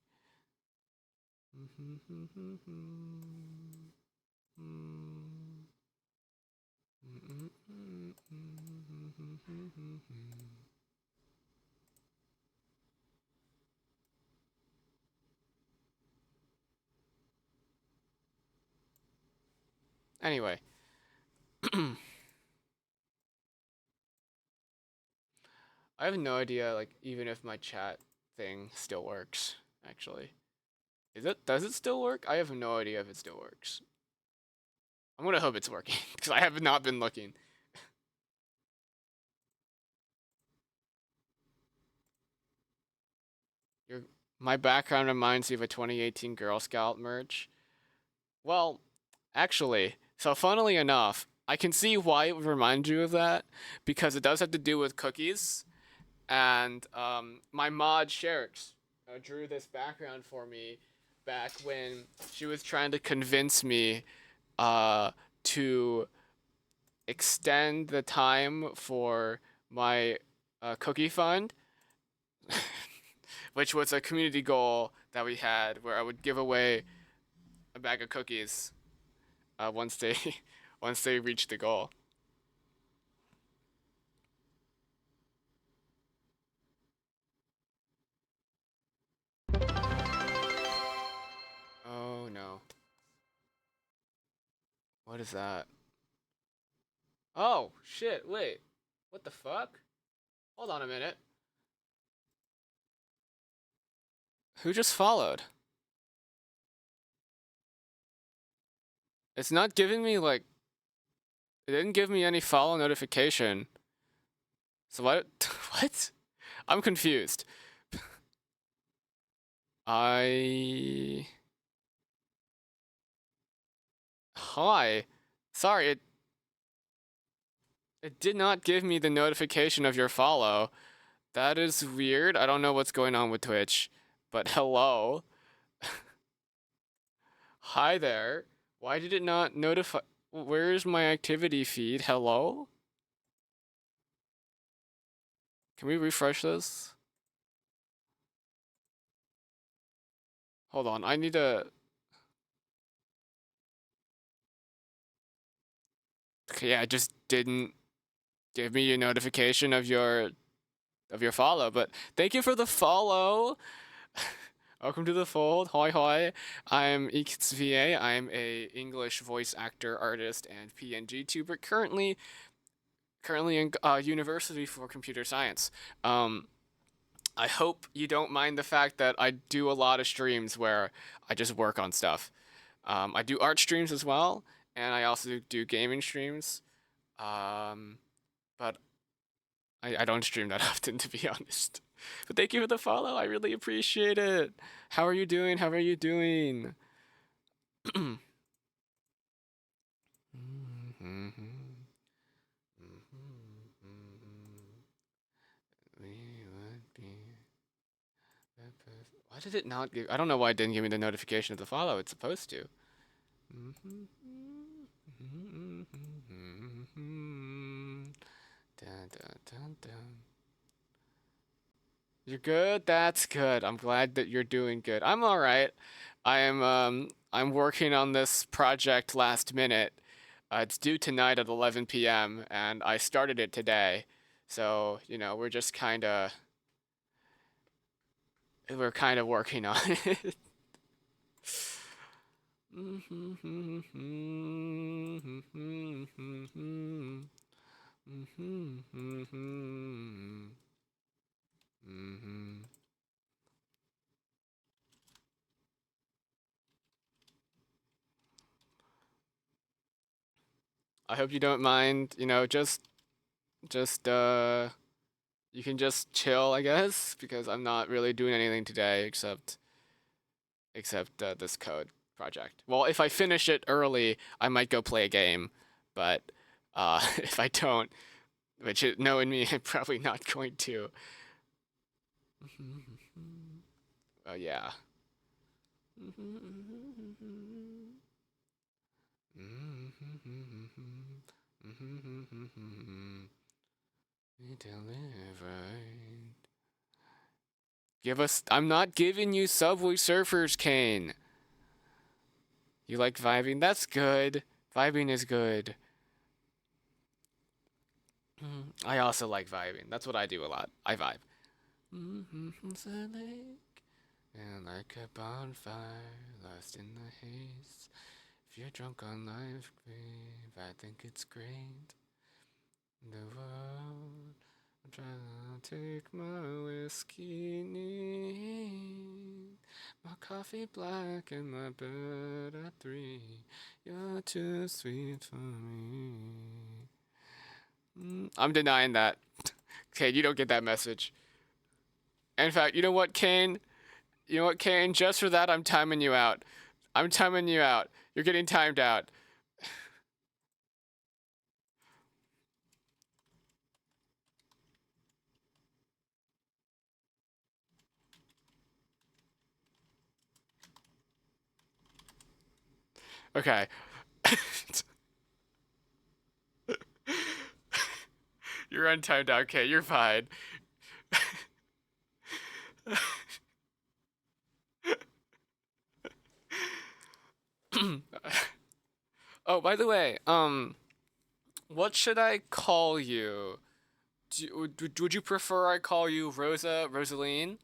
Anyway. I have no idea, like, even if my chat thing still works, actually. Does it still work? I have no idea if it still works. I'm gonna hope it's working, because I have not been looking. You're My background reminds me of a 2018 Girl Scout merch. Well, actually, so funnily enough, I can see why it would remind you of that because it does have to do with cookies. And my mod Sherix drew this background for me back when she was trying to convince me to extend the time for my cookie fund, which was a community goal that we had where I would give away a bag of cookies once they once they reached the goal. Oh no. What is that? Oh shit, wait. What the fuck? Hold on a minute. Who just followed? It's not giving me like it didn't give me any follow notification. So what what? I'm confused. I Hi. Sorry, it did not give me the notification of your follow. That is weird. I don't know what's going on with Twitch, but hello. Hi there. Why did it not notify? Where's my activity feed? Hello? Can we refresh this? Hold on. I need to. Okay, yeah, it just didn't give me a notification of your follow, but thank you for the follow. Welcome to the fold. Hoi hoi. I'm EXVA. I'm a English voice actor, artist, and PNG tuber. Currently in university for computer science. I hope you don't mind the fact that I do a lot of streams where I just work on stuff. I do art streams as well, and I also do gaming streams. Um, but I don't stream that often, to be honest. But thank you for the follow. I really appreciate it. How are you doing? How are you doing? Why did it not give? I don't know why it didn't give me the notification of the follow. It's supposed to. Dun, dun, dun, dun. You're good? That's good. I'm glad that you're doing good. I'm all right. I'm working on this project last minute. It's due tonight at 11 p.m. and I started it today. So, we're just kind of working on it. I hope you don't mind, just you can just chill, I guess, because I'm not really doing anything today except this code project. Well, if I finish it early, I might go play a game, but if I don't, knowing me, I'm probably not going to. Oh yeah. We delivered. Give us. I'm not giving you Subway Surfers, Kane. You like vibing? That's good. Vibing is good. I also like vibing. That's what I do a lot. I vibe. It's a lake, and like a bonfire, lost in the haze. If you're drunk on life, babe, I think it's great. The world, I'm trying to take my whiskey neat, my coffee black, and my bed at 3. You're too sweet for me. I'm denying that. Okay, you don't get that message. In fact, you know what, Kane? You know what, Kane? Just for that, I'm timing you out. I'm timing you out. You're getting timed out. Okay. You're untimed out, okay, you're fine. Oh, by the way, what should I call you? Would you prefer I call you Rosaline?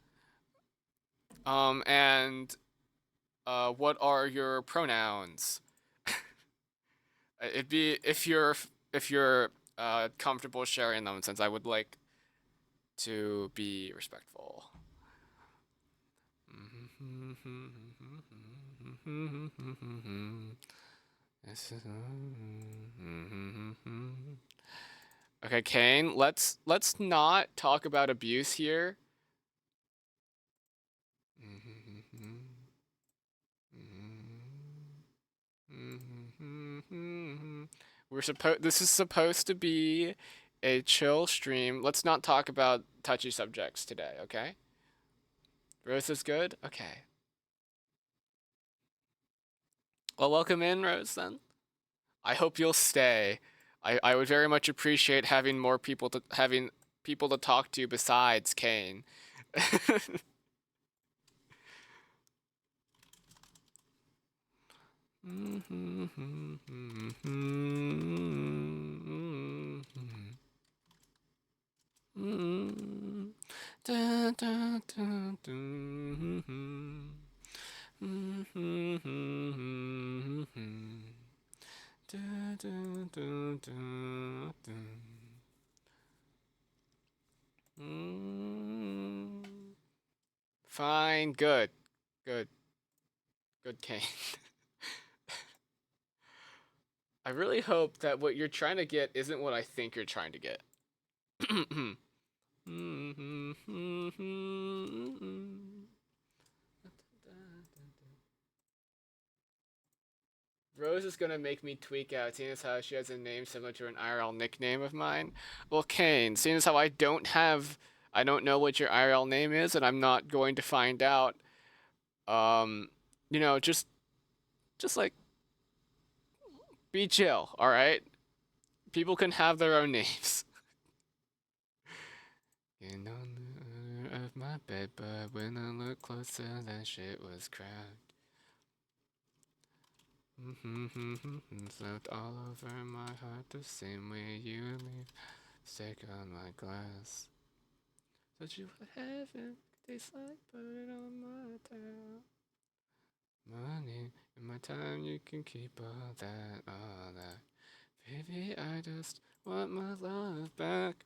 And what are your pronouns? It'd be if you're comfortable sharing them, since I would like to be respectful. Okay, Kane, let's not talk about abuse here. This is supposed to be a chill stream. Let's not talk about touchy subjects today, okay? Rose is good? Okay. Well, welcome in, Rose, then. I hope you'll stay. I would very much appreciate having more people to talk to besides Kane. Fine, good, good, good, Kane. I really hope that what you're trying to get isn't what I think you're trying to get. Rose is gonna make me tweak out, seeing as how she has a name similar to an IRL nickname of mine. Well, Kane, seeing as how I don't know what your IRL name is, and I'm not going to find out. Um, you know, just like be chill, all right? People can have their own names. You know the of my bed, but when I look closer, that shit was cracked. Slept all over my heart the same way you leave. Stick on my glass. Such you would heaven tastes like butter on my tail. Money in my time, you can keep all that, all that. Baby, I just want my love back.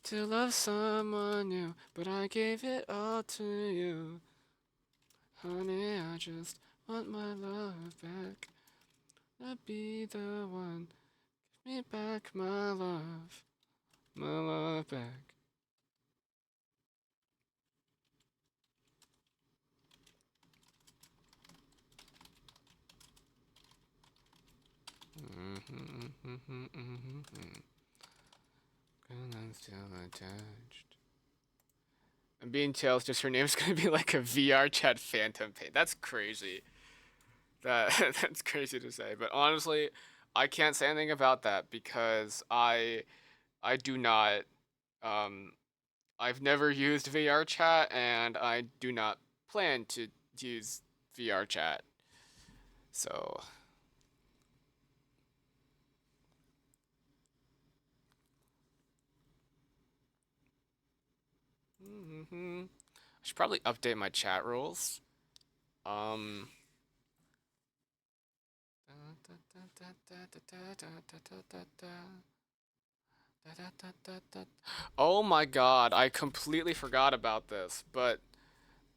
To love someone new, but I gave it all to you. Honey, I just want my love back. I'll be the one. Give me back my love back. And I'm still attached. And being Tails, just her name's gonna be like a VR chat phantom pain. That's crazy. That that's crazy to say, but honestly, I can't say anything about that because I do not um I've never used VR chat and I do not plan to use VR chat. So, I should probably update my chat rules. Um Oh my god, I completely forgot about this, but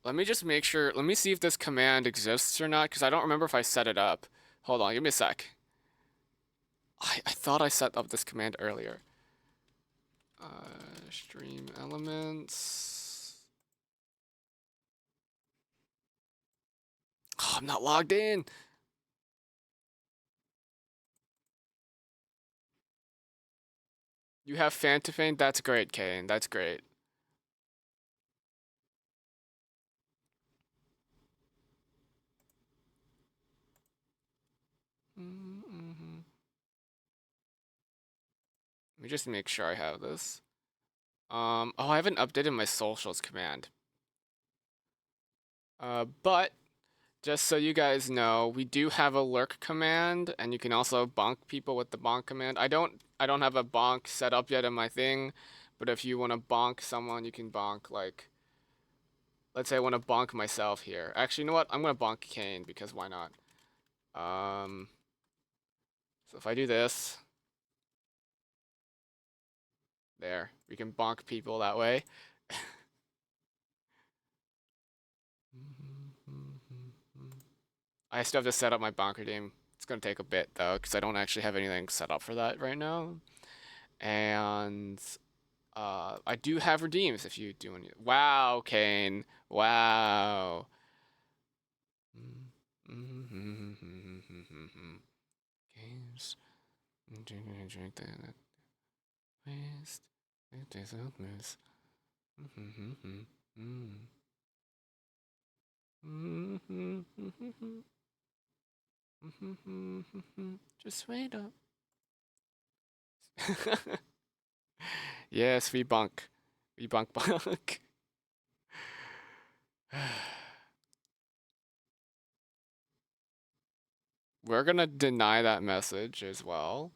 let me just make sure. Let me see if this command exists or not, because I don't remember if I set it up. Hold on, give me a sec. I thought I set up this command earlier. Stream elements. I'm not logged in. You have Fantafane? That's great, Kane. That's great. Mm-hmm. Let me just make sure I have this. Oh, I haven't updated my socials command. But just so you guys know, we do have a lurk command, and you can also bonk people with the bonk command. I don't have a bonk set up yet in my thing, but if you want to bonk someone, you can bonk like, let's say I want to bonk myself here. Actually, you know what? I'm gonna bonk Kane because why not? So if I do this, there, we can bonk people that way. I still have to set up my bonker team. It's gonna take a bit though, because I don't actually have anything set up for that right now. And I do have redeems if you do any. Wow, Kane. Wow. Games. Drink that. Waste. Just wait up. Yes, we bunk. We bunk bunk. We're gonna deny that message as well.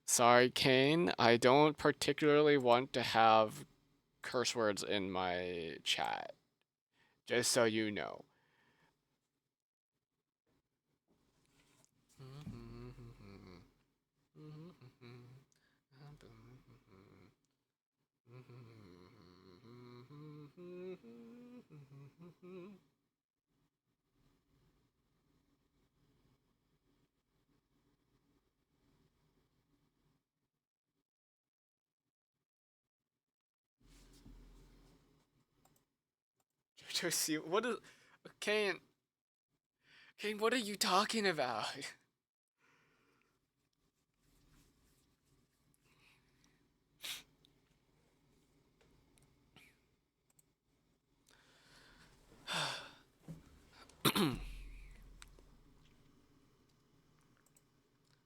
Sorry, Kane. I don't particularly want to have curse words in my chat. Just so you know. Josie, what is Kane? Kane, what are you talking about?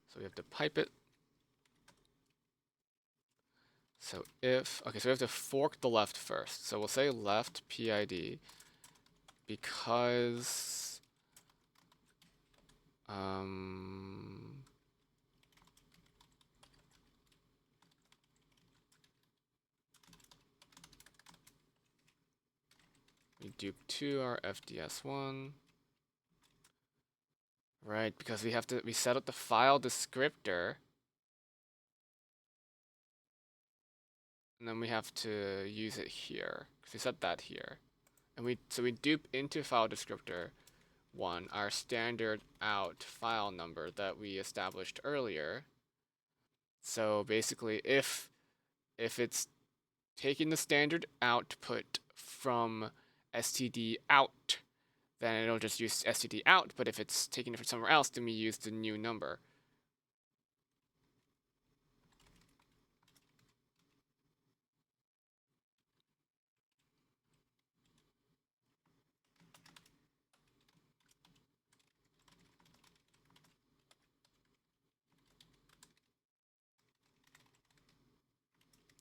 So we have to pipe it. So okay, so we have to fork the left first. So we'll say left PID because we dupe 2 our FDS1. Right, because we set up the file descriptor. And then we have to use it here, because we set that here. And we dupe into file descriptor 1 our standard out file number that we established earlier. So basically if it's taking the standard output from std out, then it'll just use std out, but if it's taking it from somewhere else, then we use the new number.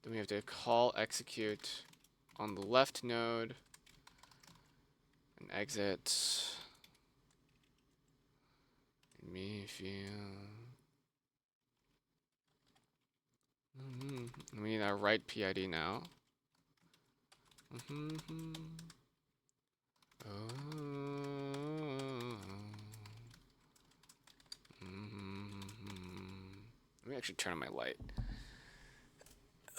Then we have to call execute on the left node and exit. Me feel. We need our right PID now. Let me actually turn on my light.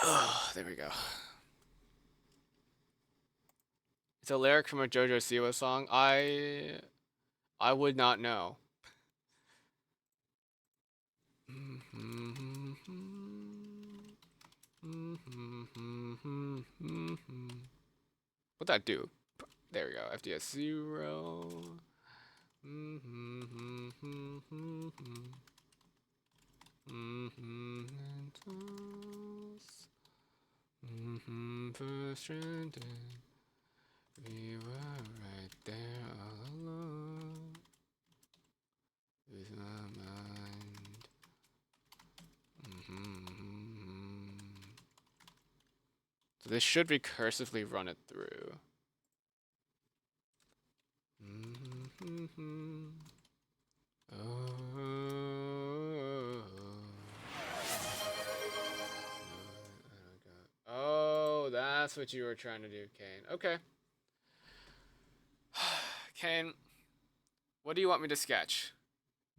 Oh, there we go. It's a lyric from a JoJo Siwa song. I would not know. What'd that do? There we go. FDS 0. Frustrated. We were right there all along. With my mind. So this should recursively run it through. Oh, that's what you were trying to do, Kane. Okay. Kane, what do you want me to sketch?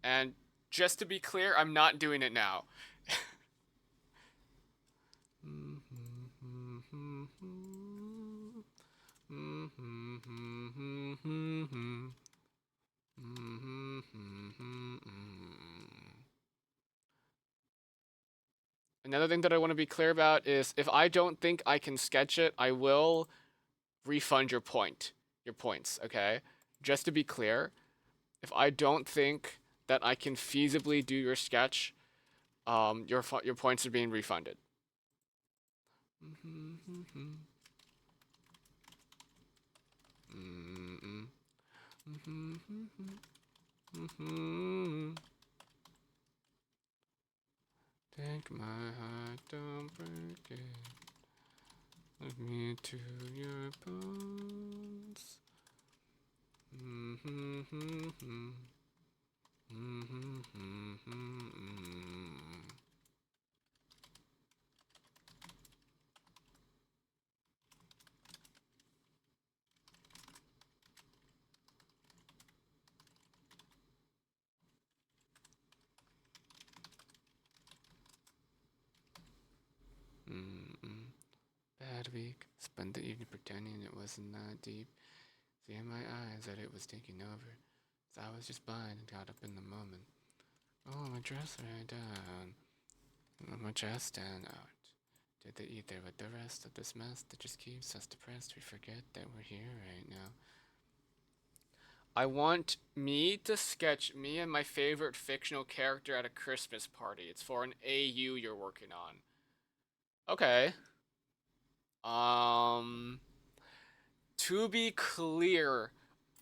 And just to be clear, I'm not doing it now. Another thing that I want to be clear about is if I don't think I can sketch it, I will refund your points, okay? Just to be clear, if I don't think that I can feasibly do your sketch, your points are being refunded. Take my heart, don't break it. Let me to your bones. Bad week. Spent the evening pretending it wasn't that deep. See in my eyes that it was taking over. So I was just blind and caught up in the moment. Oh, my dress ran down. My chest stand out. Did they eat there with the rest of this mess that just keeps us depressed? We forget that we're here right now. I want me to sketch me and my favorite fictional character at a Christmas party. It's for an AU you're working on. Okay. To be clear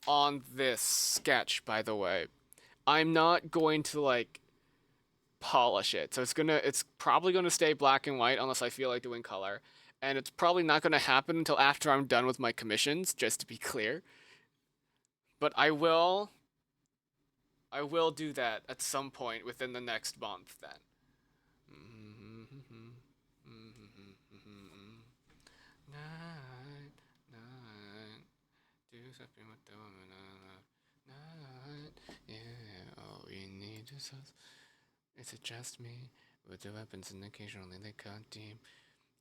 on this sketch, by the way, I'm not going to like polish it. So it's probably gonna stay black and white unless I feel like doing color. And it's probably not gonna happen until after I'm done with my commissions, just to be clear. But I will do that at some point within the next month then. Night, night, do something with the woman I love. Night, yeah, all we need is us. It's just me with the weapons and occasionally they cut deep.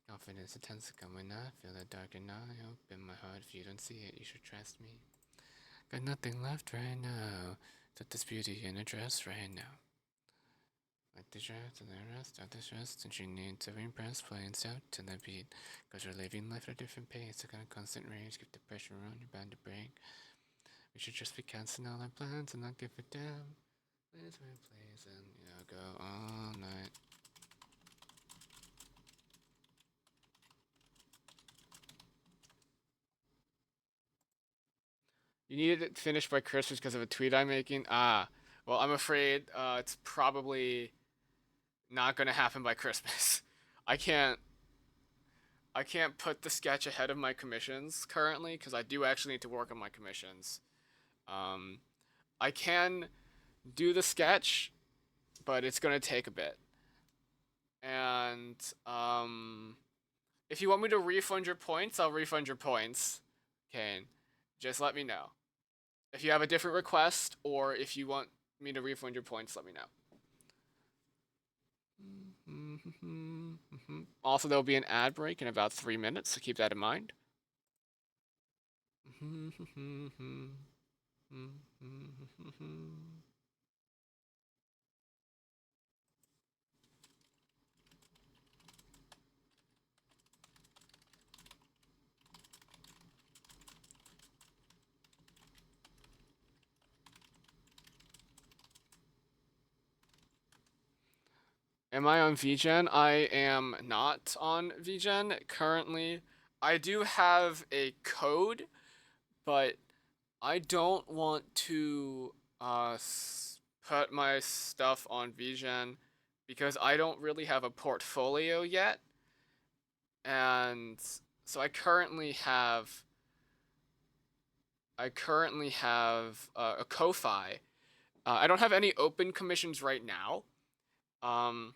Confidence attempts to come when I feel the dark and I open my heart. If you don't see it, you should trust me. Got nothing left right now. Put this beauty in a dress right now. Like the dress and the rest of the stress, and she needs to impress, playing out to the beat. Cause you're living life at a different pace, so kind of constant rage, keep the pressure on, you're bound to break. We should just be canceling all our plans and not give a damn. Please, please, and go all night. You needed it finished by Christmas because of a tweet I'm making? Ah, well, I'm afraid it's probably not gonna happen by Christmas. I can't put the sketch ahead of my commissions currently because I do actually need to work on my commissions. I can do the sketch, but it's gonna take a bit. And if you want me to refund your points, I'll refund your points. Kane, just let me know. If you have a different request or if you want me to refund your points, let me know. Also, there'll be an ad break in about 3 minutes, so keep that in mind. Am I on VGen? I am not on VGen currently. I do have a code, but I don't want to put my stuff on VGen because I don't really have a portfolio yet, and so I currently have a Ko-fi. I don't have any open commissions right now, um,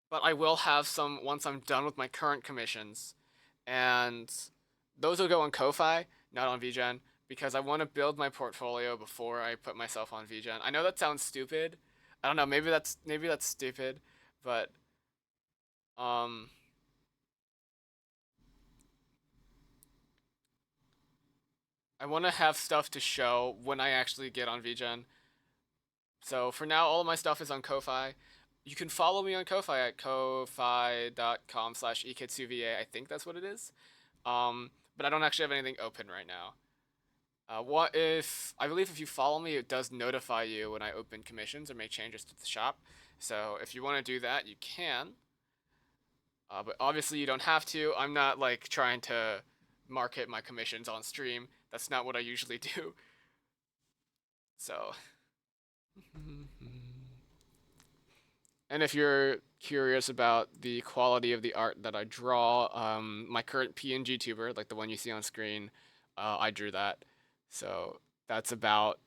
but I will have some once I'm done with my current commissions, and those will go on Ko-fi, not on VGen, because I want to build my portfolio before I put myself on VGen. I know that sounds stupid. I don't know. Maybe that's stupid, but um, I want to have stuff to show when I actually get on VGen. So for now, all of my stuff is on Ko-fi. You can follow me on Ko-fi at ko-fi.com/ikitsuva. I think that's what it is. But I don't actually have anything open right now. What if I believe if you follow me, it does notify you when I open commissions or make changes to the shop. So if you want to do that, you can. But obviously you don't have to. I'm not like trying to market my commissions on stream. That's not what I usually do. So. And if you're curious about the quality of the art that I draw, my current PNG tuber, like the one you see on screen, I drew that. So that's about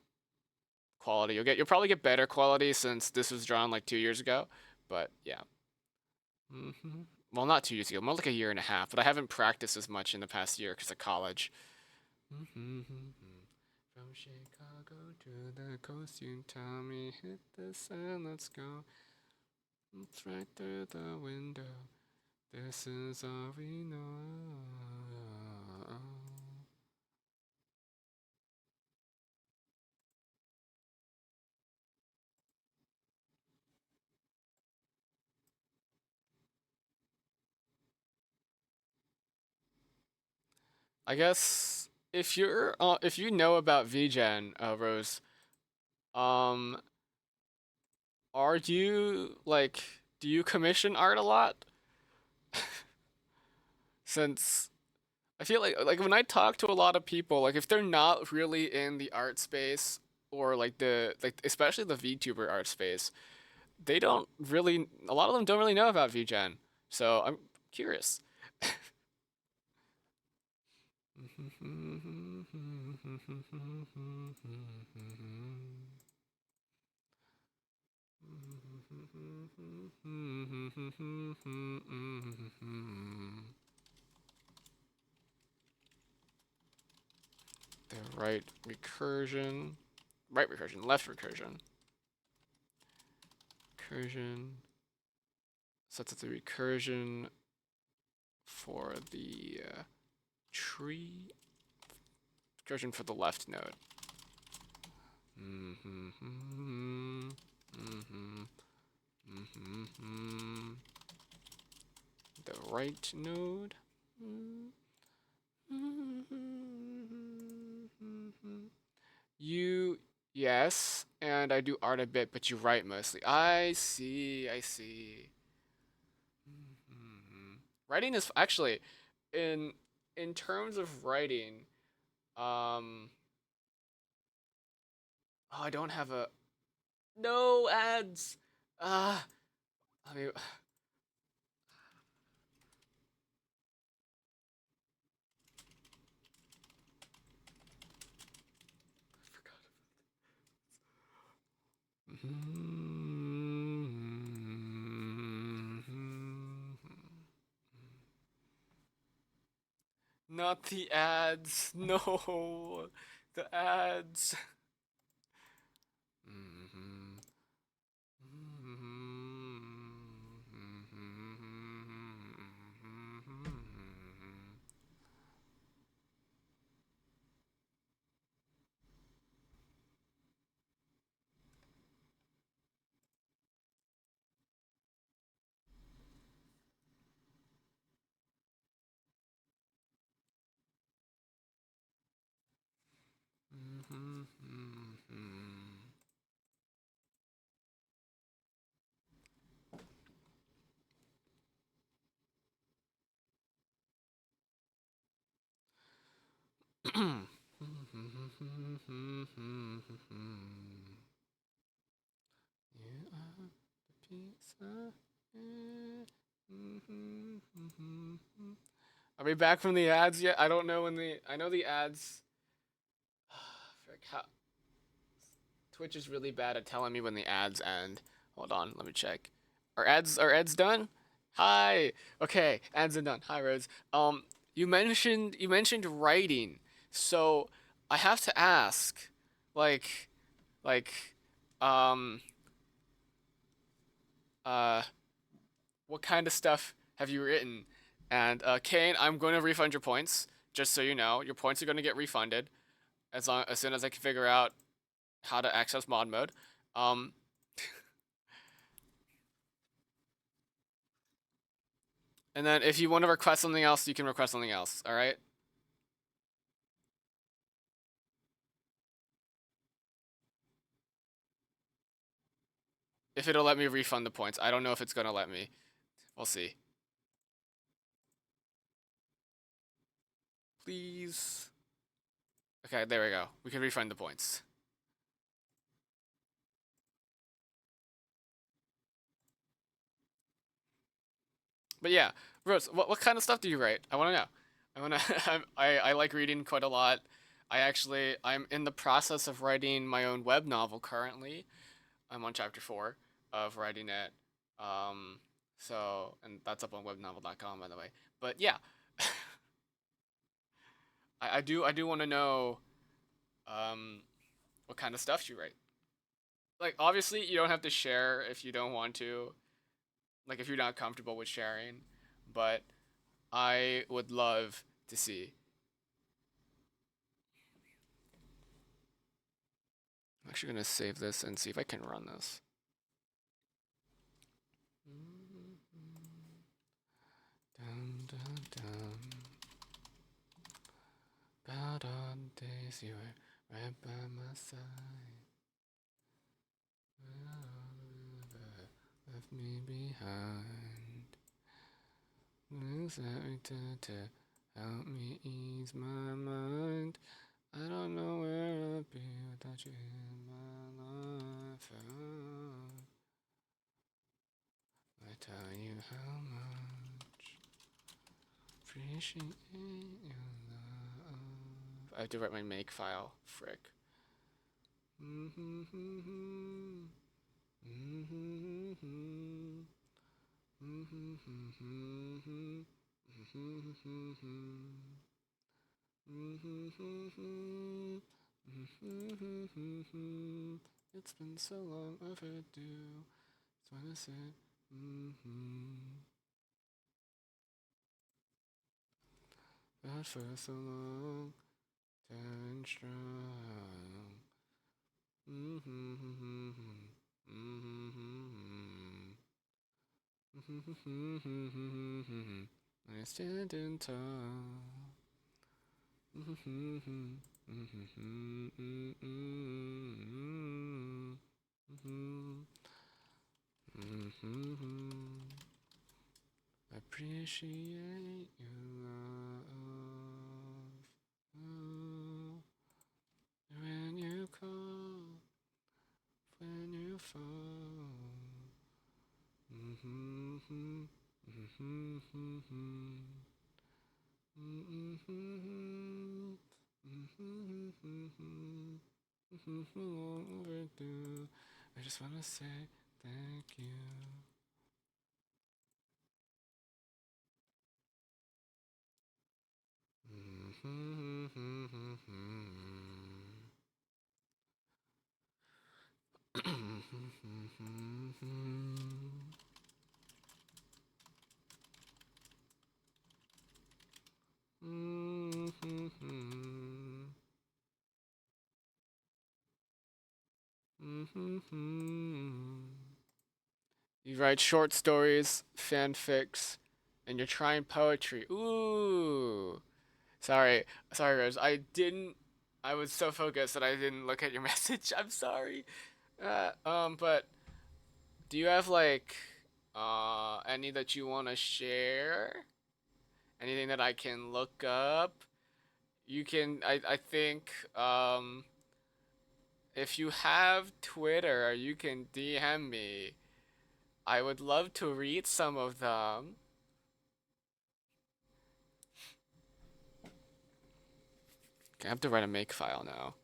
quality. You'll probably get better quality since this was drawn like 2 years ago. But yeah. Well, not 2 years ago, more like a year and a half. But I haven't practiced as much in the past year because of college. From Chicago to the coast, you tell me hit the sand, let's go. It's right through the window. This is all we know. I guess if you know about VGen, Rose, um, are you like do you commission art a lot? Since I feel like when I talk to a lot of people, like if they're not really in the art space or like the like especially the VTuber art space, they don't really a lot of them don't really know about VGen. So I'm curious. The right recursion, left recursion, recursion. So that's the recursion for the tree, recursion for the left node. The right node. You, yes, and I do art a bit, but you write mostly. I see, I see. Writing is actually, in in terms of writing, oh, I don't have a no ads. Ah, I mean, I forgot. Not the ads. No, the ads. You are the pizza. Are we back from the ads yet? I don't know when the. I know the ads. Frick, how, Twitch is really bad at telling me when the ads end. Hold on, let me check. Are ads done? Hi. Okay, ads are done. Hi, Rose. You mentioned writing, so I have to ask, like like um uh what kind of stuff have you written? And Kane, I'm going to refund your points. Just so you know, your points are going to get refunded as soon as I can figure out how to access mod mode. Um, and then if you want to request something else, you can request something else. All right. If it'll let me refund the points, I don't know if it's gonna let me. We'll see. Please. Okay, there we go. We can refund the points. But yeah, Rose, what kind of stuff do you write? I want to know. I want to. I like reading quite a lot. I'm in the process of writing my own web novel currently. I'm on chapter 4 of writing it. Um, and that's up on webnovel.com, by the way. But yeah, I do want to know um what kind of stuff you write. Like obviously you don't have to share if you don't want to, like if you're not comfortable with sharing, but I would love to see. I'm actually gonna save this and see if I can run this. Dun, dun, dun. Bad on days you were right by my side. Left me behind. Things that we did to help me ease my mind. I don't know where I'd be without you in my life. I tell you how much appreciate your love. I have to write my make file. Frick. It's been so long overdue. Just wanna say, but for so long, and strong. I stand in tall. Appreciate your love. Oh, when you call, when you fall. Overdue. I just wanna say thank you. You write short stories, fanfics, and you're trying poetry. Ooh. Sorry, sorry, Rose. I didn't. I was so focused that I didn't look at your message. I'm sorry. But do you have like any that you want to share? Anything that I can look up? you can I think if you have Twitter, you can DM me. I would love to read some of them. Okay, I have to write a make file now.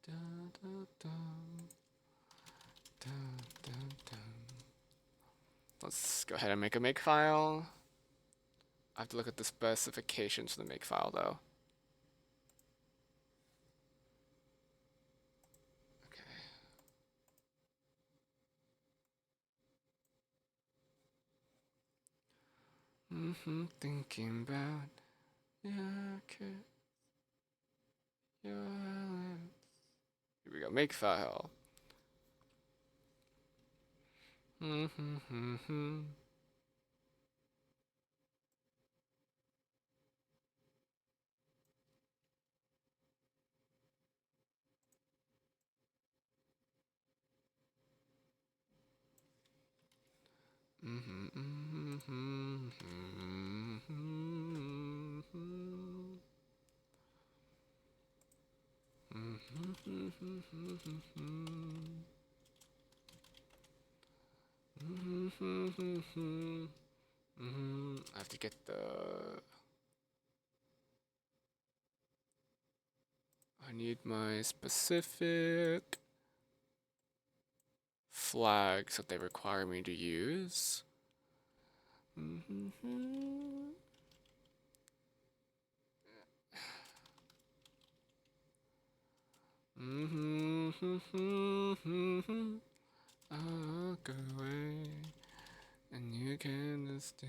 Dun, dun, dun, dun, dun, dun. Let's go ahead and make a make file. I have to look at the specifications for the make file though. Okay. Thinking about your kiss, your lips. Here we go. Make file. I have to get the. I need my specific flags that they require me to use. I'll go away and you can stay.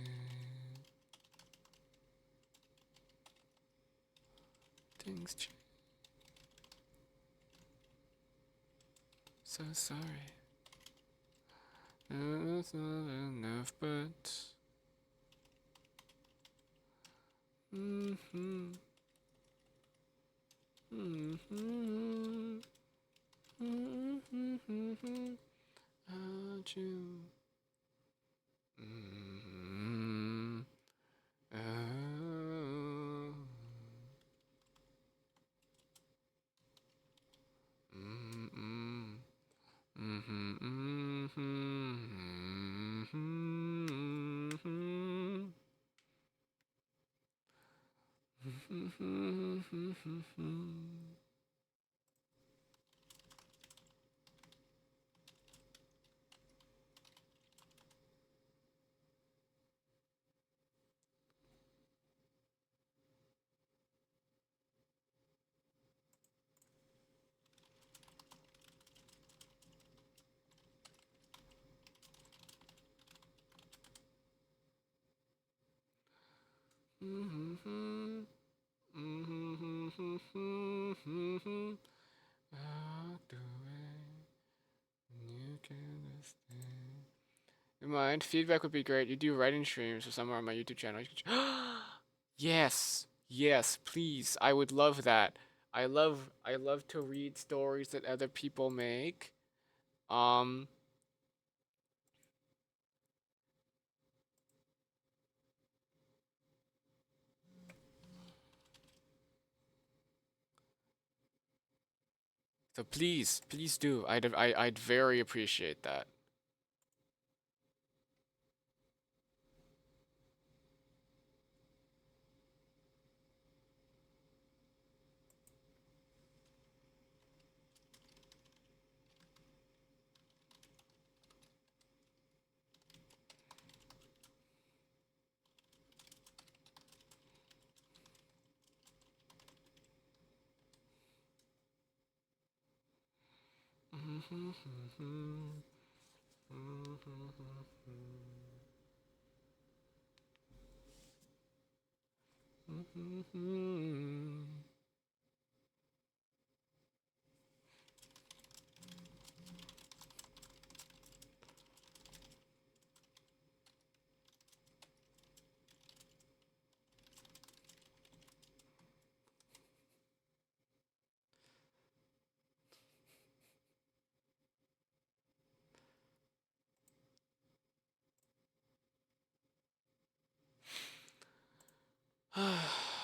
Things change. So sorry. It's not enough, but. How'd you? Oh. I'll do it. You can stay. Never mind. Feedback would be great. You do writing streams or somewhere on my YouTube channel. Yes, yes, please. I would love that. I love to read stories that other people make. Um, so please, please do. I'd very appreciate that.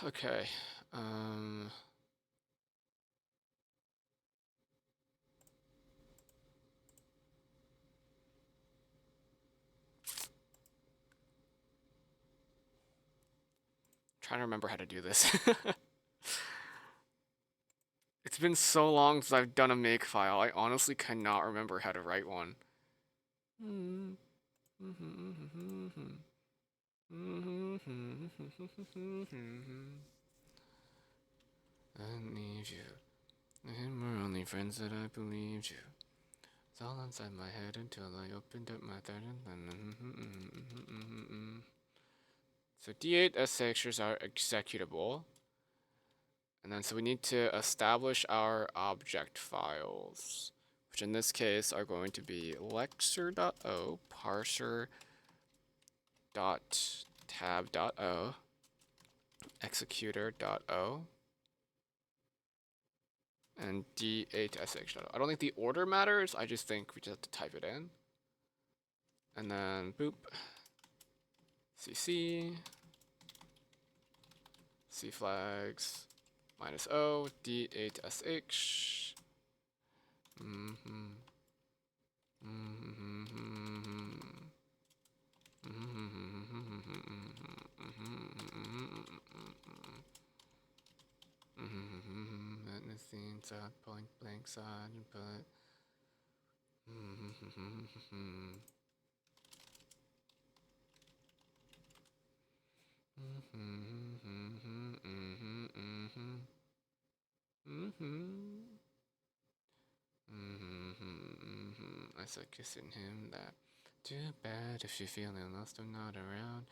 Okay. Trying to remember how to do this. It's been so long since I've done a make file. I honestly cannot remember how to write one. I need you. And we're only friends that I believed you. It's all inside my head until I opened up my third and so D8 S6s are executable. And then so we need to establish our object files, which in this case are going to be lexer.o, parser.tab.o, executor.o, and d8sh.o. I don't think the order matters, I just think we just have to type it in. And then boop, cc, c flags, -o, d8sh. Let me see, side point blank side input. I said kissing him that. Too bad if you're feeling lost, I'm not around.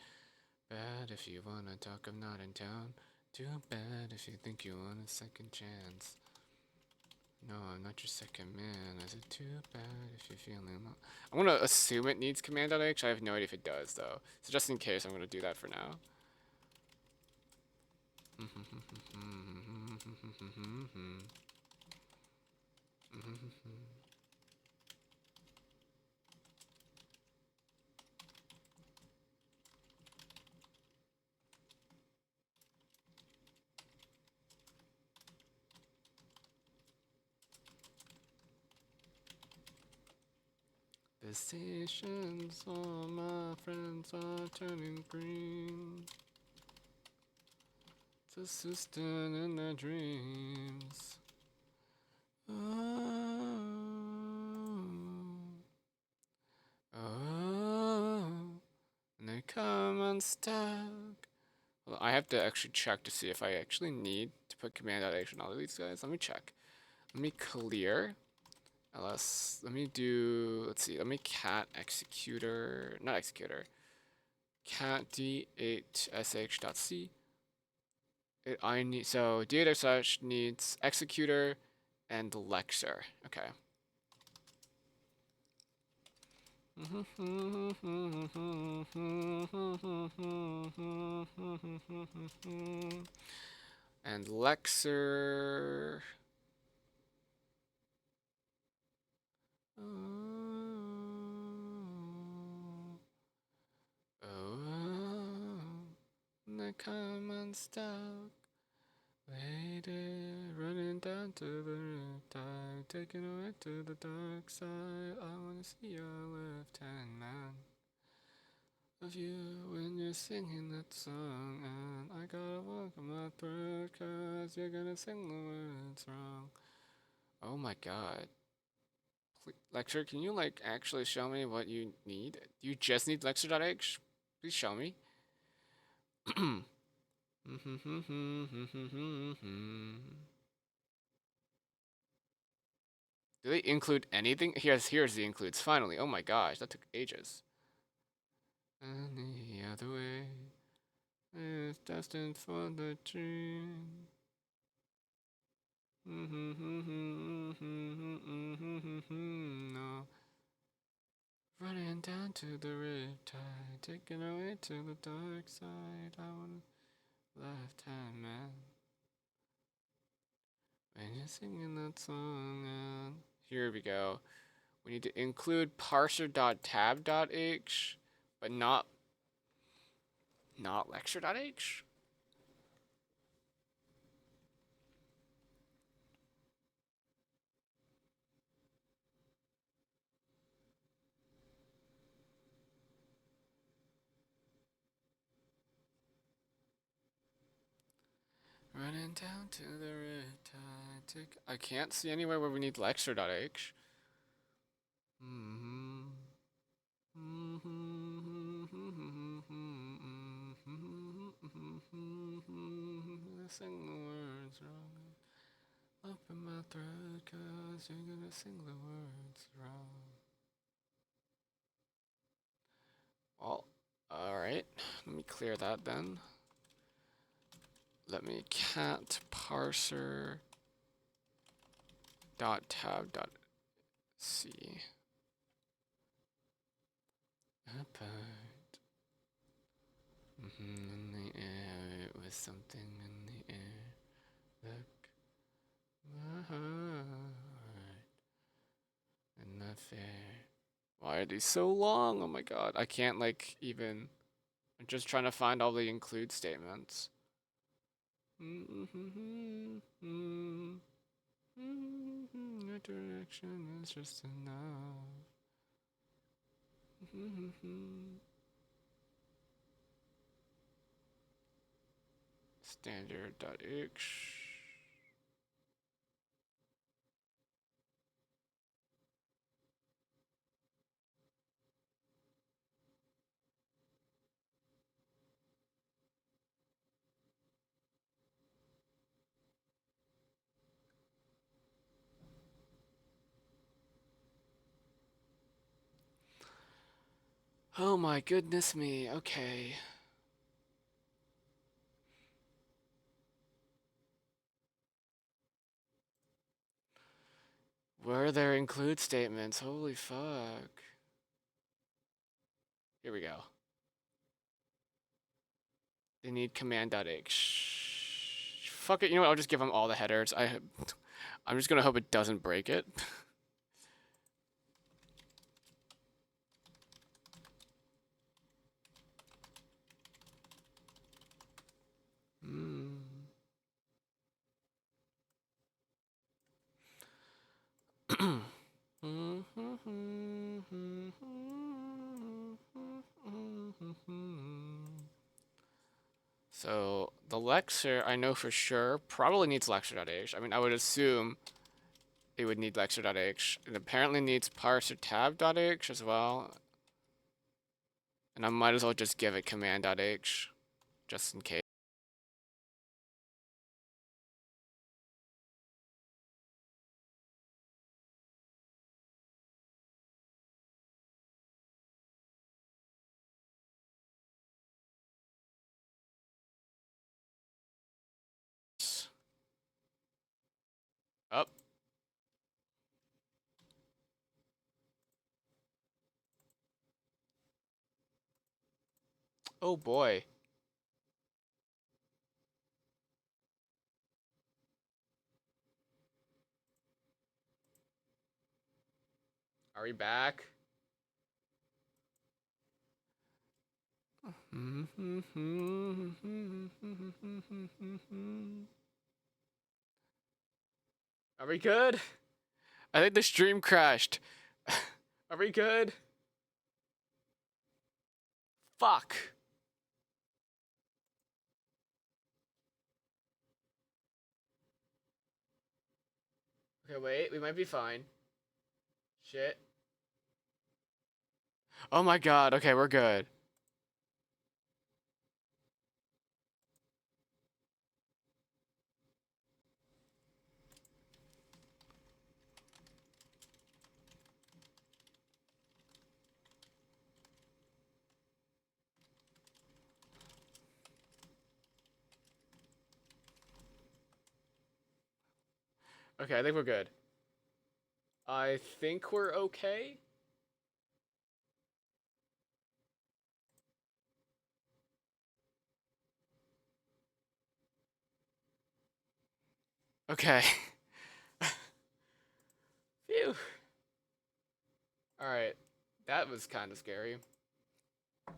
Bad if you wanna talk, I'm not in town. Too bad if you think you want a second chance. No, I'm not your second man. I said too bad if you're feeling lost. I'm gonna assume it needs command.h. I have no idea if it does though. So just in case, I'm gonna do that for now. The stations, all my friends are turning green. It's assistant in their dreams. Oh, oh, and they come unstuck. Well, I have to actually check to see if I actually need to put command.h on all of these guys. Let me check. Let me clear. ls. Let me do. Let's see. Let me cat executor. Not executor. Cat d8sh.c. I need so d8sh needs executor and lexer. Okay. And lexer. The common stuck. Lady running down to the riptide, taken away to the dark side. I wanna see your left hand man of you when you're singing that song. And I gotta walk on my throat, cause you're gonna sing the words wrong. Oh my god. Lecture, can you like actually show me what you need? Do you just need lecture.h? Please show me. Do they include anything? Here's the includes finally. Oh my gosh, that took ages. Any other way is destined for the dream. No. Running down to the riptide, taken away to the dark side. I want a left-hand man. When you're singing that song, and here we go. We need to include parser.tab.h, but not lecture.h. Running down to the red. I can't see anywhere where we need Lexer.h. Sing the words wrong. Open my throat, cause you're gonna sing the words wrong. Well, alright. Let me clear that then. Let me cat parser dot tab dot c. Apart. In the air, it was something in the air. Look, my heart in the fair. Why are these so long? Oh my god, I can't like even. I'm just trying to find all the include statements. Your direction is just enough. Standard.h. Oh my goodness me, okay. Where are their include statements? Holy fuck. Here we go. They need command.h. Fuck it, you know what? I'll just give them all the headers. I'm just gonna hope it doesn't break it. So the Lexer, I know for sure, probably needs Lexer.h. I mean, I would assume it would need Lexer.h. It apparently needs parser tab.h as well. And I might as well just give it command.h, just in case. Up. Oh boy. Are we back? Are we good? I think the stream crashed. Are we good? Fuck. Okay, wait. We might be fine. Shit. Oh my god. Okay, we're good. Okay, I think we're good. I think we're okay. Okay. Phew. Alright. That was kind of scary. I'm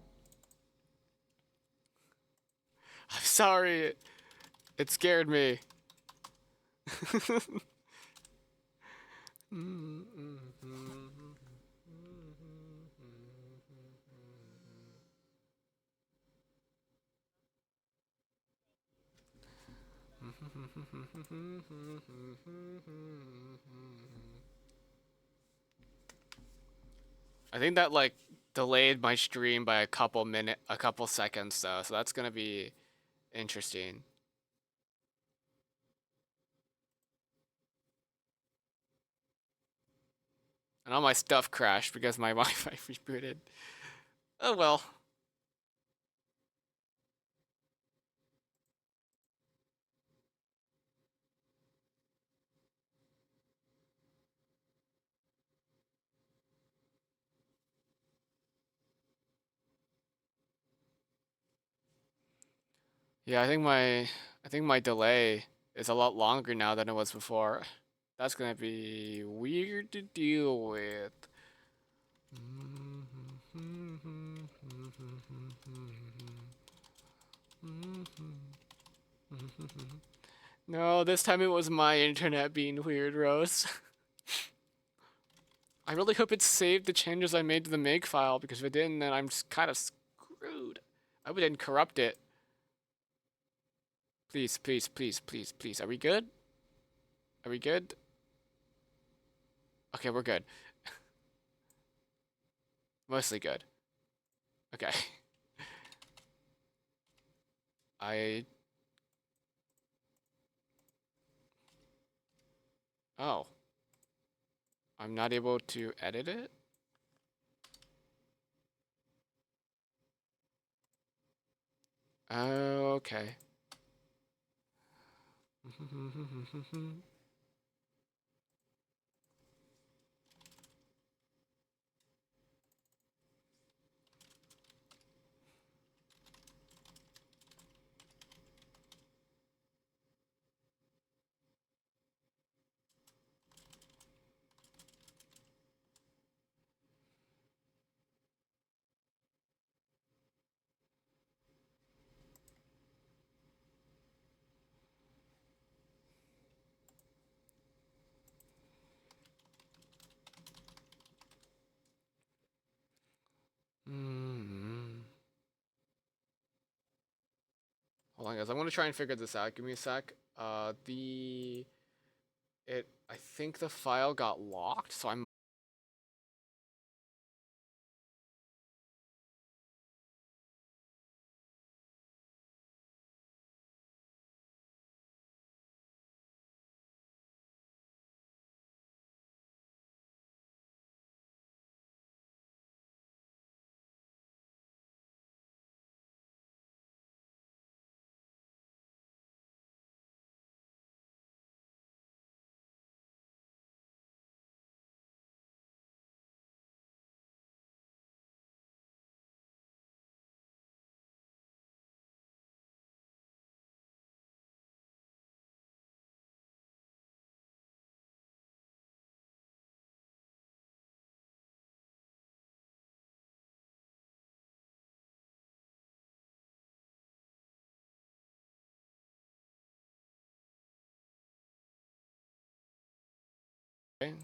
sorry. It scared me. I think that like delayed my stream by a couple seconds though, so that's gonna be interesting. And all my stuff crashed because my Wi-Fi rebooted. Oh well. Yeah, I think my delay is a lot longer now than it was before. That's gonna be weird to deal with. No, this time it was my internet being weird, Rose. I really hope it saved the changes I made to the make file, because if it didn't, then I'm just kind of screwed. I would then corrupt it. Please, please, please, please, please. Are we good? Are we good? Okay, we're good. Mostly good. Okay. I... Oh. I'm not able to edit it? Okay. Hold on, guys. I want to try and figure this out. Give me a sec. I think the file got locked, so I'm... Okay.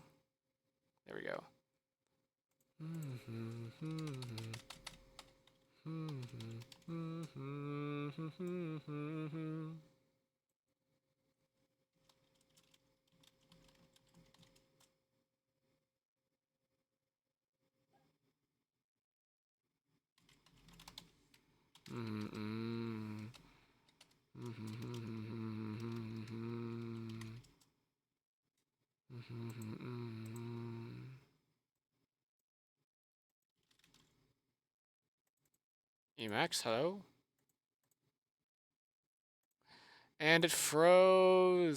There we go. Emacs, hello? And it froze.